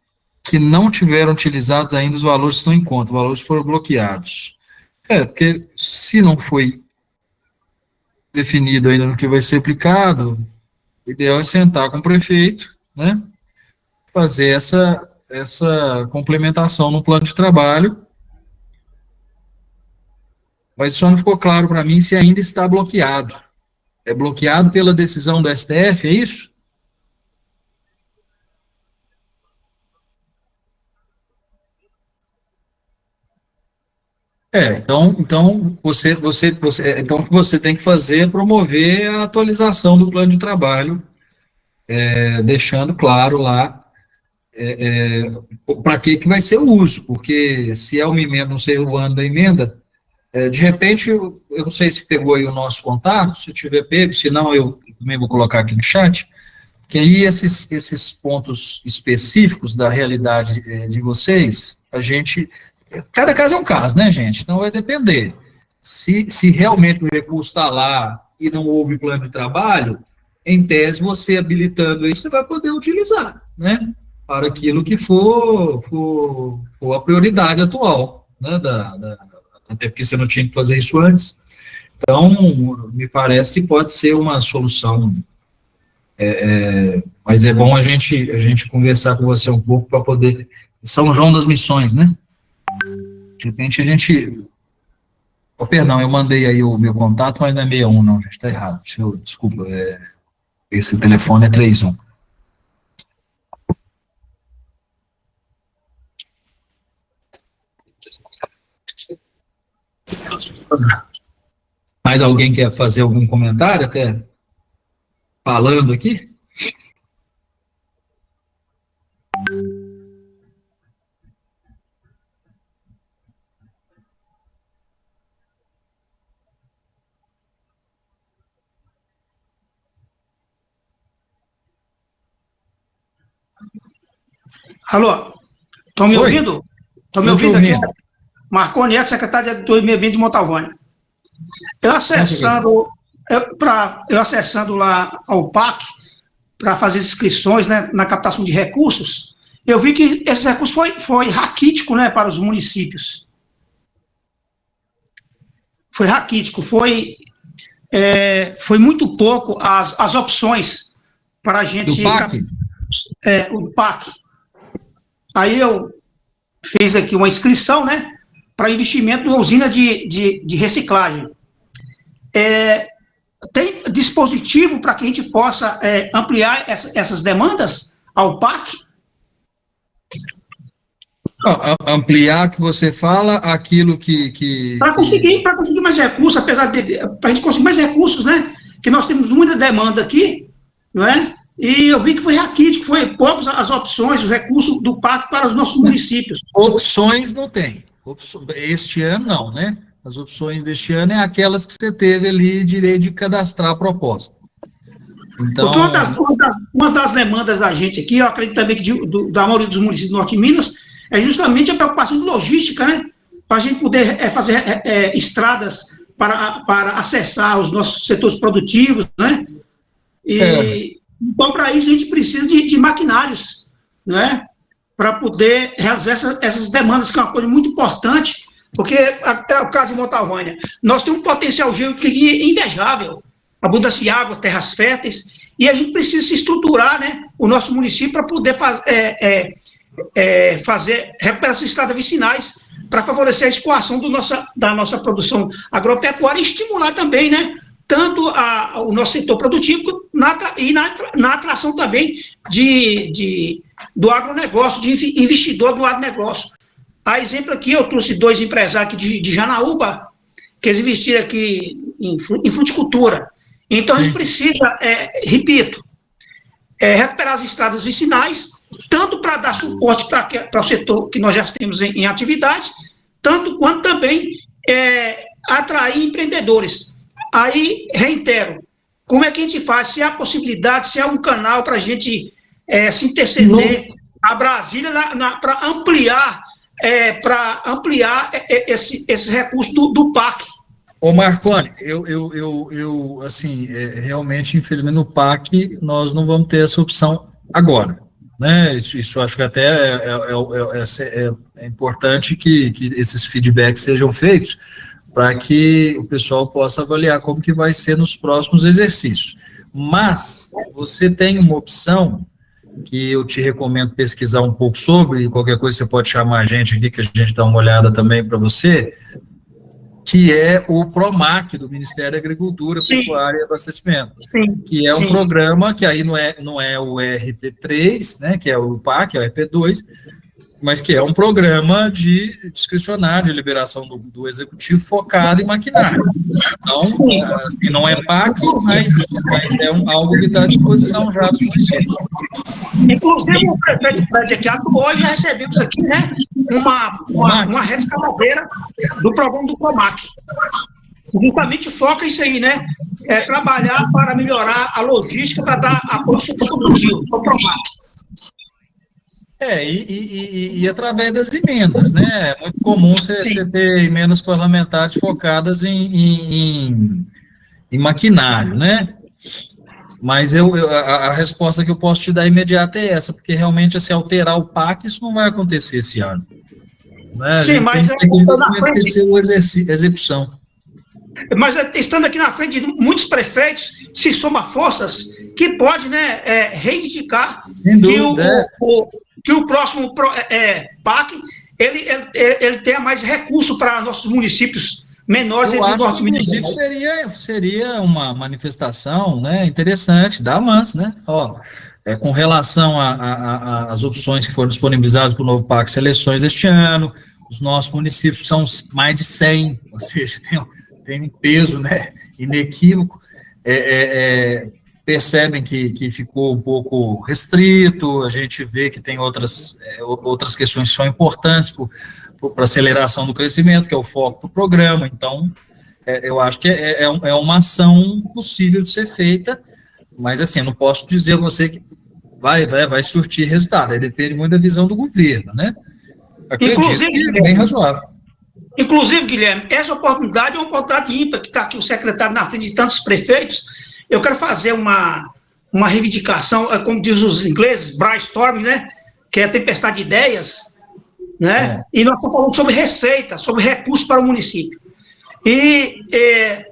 Que não tiveram utilizados ainda os valores que estão em conta, os valores foram bloqueados. Porque se não foi definido ainda no que vai ser aplicado, o ideal é sentar com o prefeito, né? Fazer essa complementação no plano de trabalho. Mas só não ficou claro para mim se ainda está bloqueado. É bloqueado pela decisão do STF, é isso? Então o que você tem que fazer é promover a atualização do plano de trabalho, deixando claro lá para que vai ser o uso, porque se é uma emenda, não sei o ano da emenda, de repente, eu não sei se pegou aí o nosso contato, se tiver pego, se não, eu também vou colocar aqui no chat, que aí esses pontos específicos da realidade de vocês, cada caso é um caso, né, gente? Então vai depender. Se realmente o recurso está lá e não houve plano de trabalho, em tese, você habilitando isso, você vai poder utilizar, né? Para aquilo que for a prioridade atual, né, até porque você não tinha que fazer isso antes. Então, me parece que pode ser uma solução, mas é bom a gente conversar com você um pouco para poder... São João das Missões, né? De repente a gente... perdão, eu mandei aí o meu contato, mas não é 61, não, gente, está errado. Desculpa, esse telefone é 31. Mais alguém quer fazer algum comentário, até falando aqui? Alô, estão me ouvindo? Estão me ouvindo aqui? Marconi, secretário do Meio Ambiente de Montalvânia. Eu acessando eu acessando lá ao PAC, para fazer as inscrições, né, na captação de recursos, eu vi que esses recursos foi raquítico, né, para os municípios. Foi raquítico, foi muito pouco as opções para a gente... Do PAC? O PAC. Aí eu fiz aqui uma inscrição, né, para investimento numa usina de reciclagem. Tem dispositivo para que a gente possa ampliar essas demandas ao PAC? Ampliar, que você fala, aquilo que... Para conseguir mais recursos, para a gente conseguir mais recursos, né? Que nós temos muita demanda aqui, não é? E eu vi que foi raquítico, foi poucas as opções, os recursos do PAC para os nossos municípios. Opções não tem. Este ano não, né? As opções deste ano é aquelas que você teve ali direito de cadastrar a proposta. Então... Porque uma das demandas da gente aqui, eu acredito também que da maioria dos municípios do Norte de Minas, é justamente a preocupação de logística, né? Para a gente poder fazer estradas para acessar os nossos setores produtivos, né? Então, para isso, a gente precisa de maquinários, né? Para poder realizar essas demandas, que é uma coisa muito importante, porque, até o caso de Montalvânia, nós temos um potencial geológico invejável, abundância de água, terras férteis, e a gente precisa se estruturar, né? O nosso município para poder recuperar essas estradas vicinais para favorecer a escoação da nossa produção agropecuária e estimular também, né, tanto o nosso setor produtivo e na atração também do agronegócio, de investidor do agronegócio. A exemplo aqui, eu trouxe 2 empresários aqui de Janaúba, que eles investiram aqui em fruticultura. Então, a gente precisa, repito, recuperar as estradas vicinais, tanto para dar suporte para o setor que nós já temos em atividade, tanto quanto também atrair empreendedores. Aí, reitero, como é que a gente faz? Se há possibilidade, se há um canal para a gente se interceder a Brasília para ampliar esses recursos do PAC. Ô Marconi, assim, realmente, infelizmente, no PAC, nós não vamos ter essa opção agora, né? Isso acho que até é importante que esses feedbacks sejam feitos para que o pessoal possa avaliar como que vai ser nos próximos exercícios. Mas você tem uma opção que eu te recomendo pesquisar um pouco sobre, e qualquer coisa você pode chamar a gente aqui, que a gente dá uma olhada também para você, que é o PROMAC, do Ministério da Agricultura, Pecuária e Abastecimento, que é um programa que aí não é o RP3, né, que é o PAC, é o RP2, mas que é um programa discricionário, de liberação do executivo focado em maquinário. Então, assim, não é PAC, mas é algo que está à disposição já dos municípios. Inclusive, o prefeito Fred aqui atuou, já recebemos aqui, né, uma rede escavadeira do programa do PROMAC. Justamente foca isso aí, né, trabalhar para melhorar a logística, para dar apoio ao setor produtivo, ao PROMAC. E através das emendas, né? É muito comum você ter emendas parlamentares focadas em maquinário, né? Mas a resposta que eu posso te dar imediata é essa, porque realmente, se alterar o PAC, isso não vai acontecer esse ano. Né? Sim, mas tem que acontecer a execução. Mas estando aqui na frente de muitos prefeitos, se soma forças que pode, né, reivindicar que o próximo PAC ele tenha mais recurso para nossos municípios menores. Eu acho que, inclusive, seria uma manifestação, né, interessante da AMANS, né? Com relação às opções que foram disponibilizadas para o novo PAC Seleções este ano, os nossos municípios, que são mais de 100, ou seja, tem um peso, né, inequívoco, percebem que ficou um pouco restrito, a gente vê que tem outras questões que são importantes para a aceleração do crescimento, que é o foco do programa. Então, eu acho que é uma ação possível de ser feita, mas, assim, eu não posso dizer a você que vai surtir resultado, aí depende muito da visão do governo, né? Acredito que é bem razoável. Inclusive, Guilherme, essa oportunidade é uma oportunidade ímpar, que está aqui o secretário na frente de tantos prefeitos. Eu quero fazer uma reivindicação, como diz os ingleses, brainstorming, né? Que é a tempestade de ideias, né? E nós estamos falando sobre receita, sobre recursos para o município. E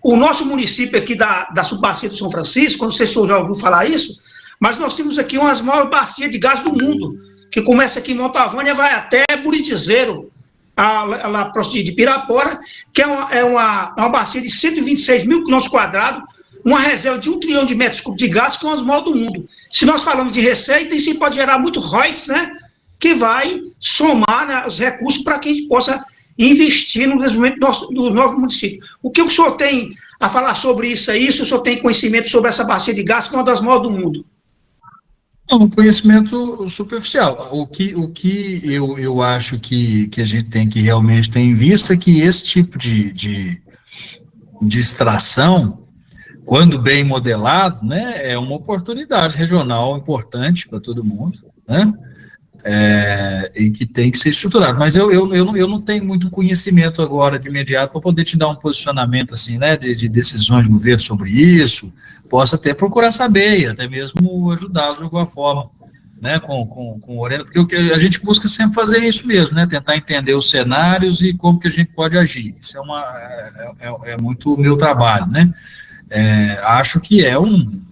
o nosso município aqui da Subbacia do São Francisco, não sei se o senhor já ouviu falar isso, mas nós temos aqui uma das maiores bacias de gás do mundo, que começa aqui em Montavânia e vai até Buritizeiro, lá próximo de Pirapora, que é uma bacia de 126 mil quilômetros quadrados, uma reserva de 1 trilhão de metros cúbicos de gás, que é uma das maiores do mundo. Se nós falamos de receita, isso pode gerar muito royalties, né? Que vai somar, né, os recursos para que a gente possa investir no desenvolvimento do nosso município. O que o senhor tem a falar sobre isso aí? Se o senhor tem conhecimento sobre essa bacia de gás, que é uma das maiores do mundo? Um conhecimento superficial. O que eu acho que a gente tem que realmente ter em vista é que esse tipo de extração, quando bem modelado, né, é uma oportunidade regional importante para todo mundo, né? E que tem que ser estruturado. Mas eu não tenho muito conhecimento agora de imediato para poder te dar um posicionamento assim, né, de decisões de governo sobre isso. Posso até procurar saber e até mesmo ajudá-los de alguma forma, né, com porque o que a gente busca sempre fazer é isso mesmo, né, tentar entender os cenários e como que a gente pode agir. Isso é muito o meu trabalho, né. Acho que é um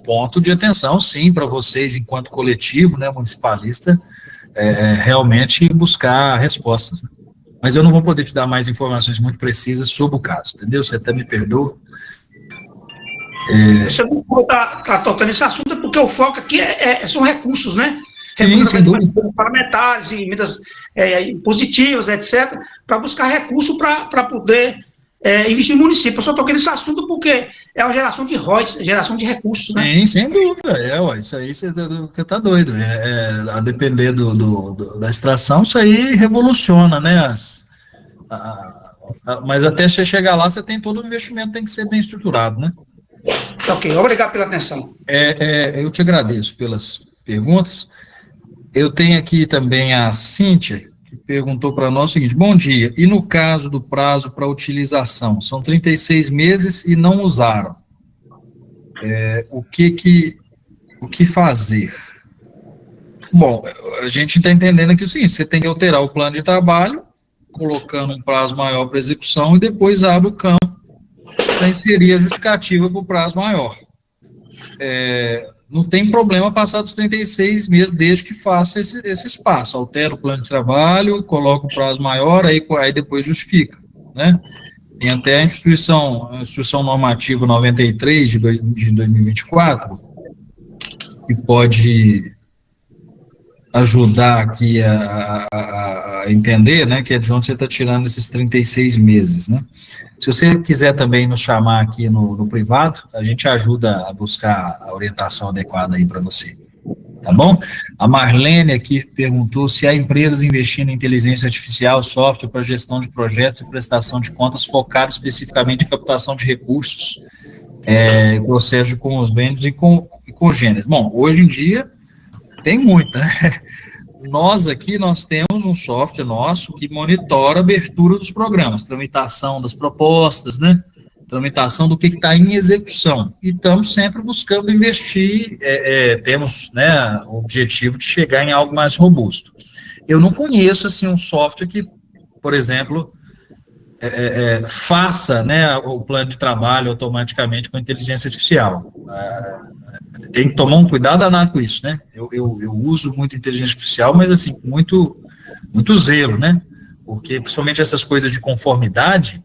ponto de atenção, sim, para vocês, enquanto coletivo, né, municipalista, realmente buscar respostas. Né? Mas eu não vou poder te dar mais informações muito precisas sobre o caso, entendeu? Você até me perdoa. Você não pode estar tocando esse assunto, porque o foco aqui são recursos, né? Recursos parlamentares, emendas positivas, etc., para buscar recursos para poder investir no município. Eu só toquei nesse assunto porque é uma geração de royalties, geração de recursos, né? Sim, sem dúvida, isso aí você está doido, a depender da extração, isso aí revoluciona, né, mas até você chegar lá, você tem todo o investimento, tem que ser bem estruturado, né? Ok, obrigado pela atenção. Eu te agradeço pelas perguntas. Eu tenho aqui também a Cíntia, que perguntou para nós o seguinte: bom dia, e no caso do prazo para utilização, são 36 meses e não usaram, o que fazer? Bom, a gente está entendendo aqui o seguinte: você tem que alterar o plano de trabalho, colocando um prazo maior para execução e depois abre o campo para inserir a justificativa para o prazo maior. Não tem problema passar dos 36 meses, desde que faça esse espaço, altera o plano de trabalho, coloca um prazo maior, aí depois justifica, né? Tem até a instituição normativa 93 de 2024, que pode ajudar aqui a entender, né, que é de onde você está tirando esses 36 meses, né? Se você quiser também nos chamar aqui no privado, a gente ajuda a buscar a orientação adequada aí para você, tá bom? A Marlene aqui perguntou se há empresas investindo em inteligência artificial, software para gestão de projetos e prestação de contas focado especificamente em captação de recursos, processo de convênios e congêneres. Bom, hoje em dia tem muita, né? Nós temos um software nosso que monitora a abertura dos programas, tramitação das propostas, né? Tramitação do que está em execução. E estamos sempre buscando investir, temos, né, o objetivo de chegar em algo mais robusto. Eu não conheço, assim, um software que, por exemplo, faça, né, o plano de trabalho automaticamente com inteligência artificial. Tem que tomar um cuidado danado com isso, né? Eu uso muito inteligência artificial, mas assim, muito zelo, né? Porque principalmente essas coisas de conformidade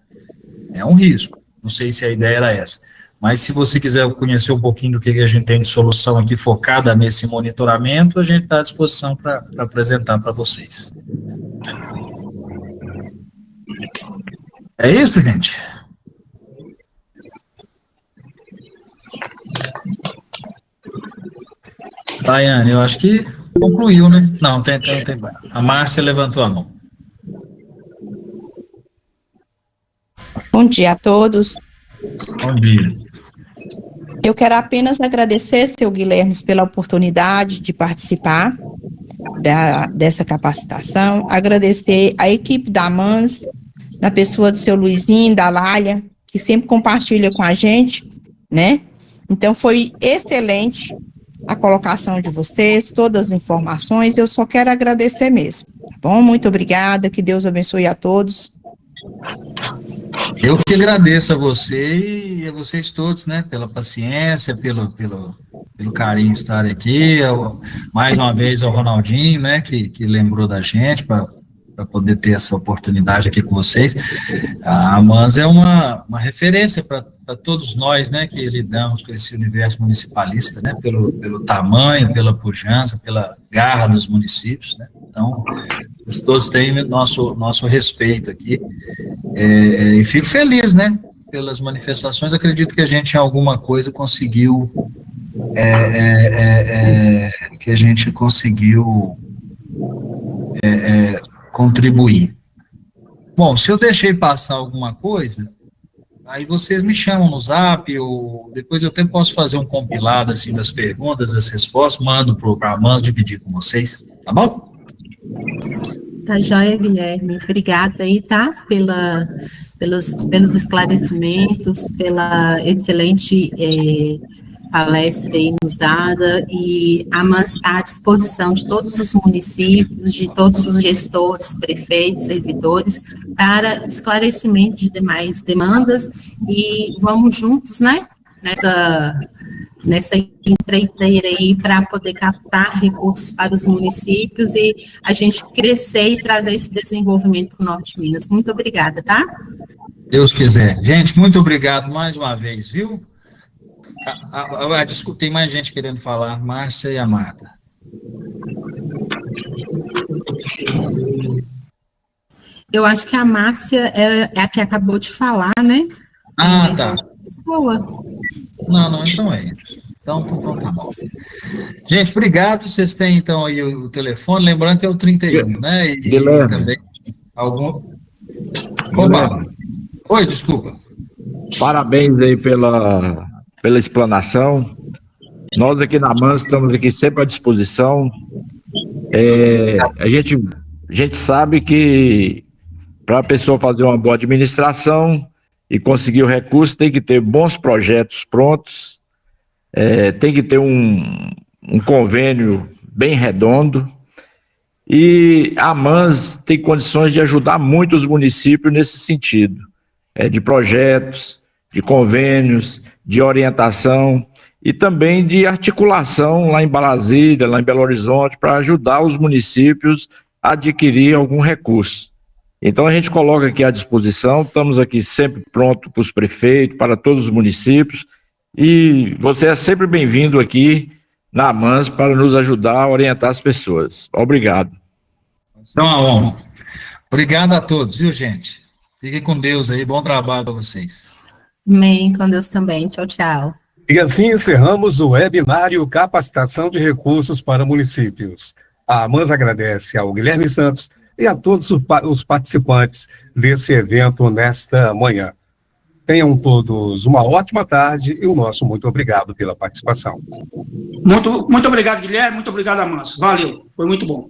é um risco. Não sei se a ideia era essa. Mas se você quiser conhecer um pouquinho do que a gente tem de solução aqui focada nesse monitoramento, a gente está à disposição para apresentar para vocês. É isso, gente? Daiane, eu acho que concluiu, né? Não, tem. A Márcia levantou a mão. Bom dia a todos. Bom dia. Eu quero apenas agradecer, seu Guilherme, pela oportunidade de participar dessa capacitação, agradecer a equipe da MANS, na pessoa do seu Luizinho, da Lália, que sempre compartilha com a gente, né? Então, foi excelente a colocação de vocês, todas as informações, eu só quero agradecer mesmo, tá bom? Muito obrigada, que Deus abençoe a todos. Eu que agradeço a você e a vocês todos, né, pela paciência, pelo carinho de estar aqui, mais uma vez ao Ronaldinho, né, que lembrou da gente para poder ter essa oportunidade aqui com vocês. A AMANS é uma referência para todos nós, né, que lidamos com esse universo municipalista, né, pelo tamanho, pela pujança, pela garra dos municípios, né, então, todos têm nosso respeito aqui, e fico feliz, né, pelas manifestações, acredito que a gente em alguma coisa conseguiu, contribuir. Bom, se eu deixei passar alguma coisa, aí vocês me chamam no Zap, ou depois eu até posso fazer um compilado, assim, das perguntas, das respostas, mando para a AMANS dividir com vocês, tá bom? Tá joia, Guilherme. Obrigada aí, tá? Pelos esclarecimentos, pela excelente palestra aí nos dada, e a AMANS está à disposição de todos os municípios, de todos os gestores, prefeitos, servidores, para esclarecimento de demais demandas, e vamos juntos, né, nessa empreiteira aí para poder captar recursos para os municípios e a gente crescer e trazer esse desenvolvimento para o Norte de Minas. Muito obrigada, tá? Deus quiser. Gente, muito obrigado mais uma vez, viu? Desculpa, tem mais gente querendo falar, Márcia e a Marta. Eu acho que a Márcia é a que acabou de falar, né? Ah, tá. Pessoa. Não, então é isso. Então tá bom. Gente, obrigado. Vocês têm, então, aí o telefone. Lembrando que é o 31, né? E também algum... Opa. Oi, desculpa. Parabéns aí pela explanação. Nós aqui na AMANS estamos aqui sempre à disposição. A gente sabe que para a pessoa fazer uma boa administração e conseguir o recurso, tem que ter bons projetos prontos, tem que ter um convênio bem redondo, e a AMANS tem condições de ajudar muito os municípios nesse sentido, de projetos, de convênios, de orientação e também de articulação lá em Brasília, lá em Belo Horizonte, para ajudar os municípios a adquirir algum recurso. Então, a gente coloca aqui à disposição, estamos aqui sempre prontos para os prefeitos, para todos os municípios, e você é sempre bem-vindo aqui na AMANS para nos ajudar a orientar as pessoas. Obrigado. Então, a honra. Obrigado a todos, viu, gente? Fiquem com Deus aí, bom trabalho para vocês. Amém, com Deus também. Tchau, tchau. E assim encerramos o webinário Capacitação de Recursos para Municípios. A AMANS agradece ao Guilherme Santos e a todos os participantes desse evento nesta manhã. Tenham todos uma ótima tarde e o nosso muito obrigado pela participação. Muito obrigado, Guilherme. Muito obrigado, AMANS. Valeu. Foi muito bom.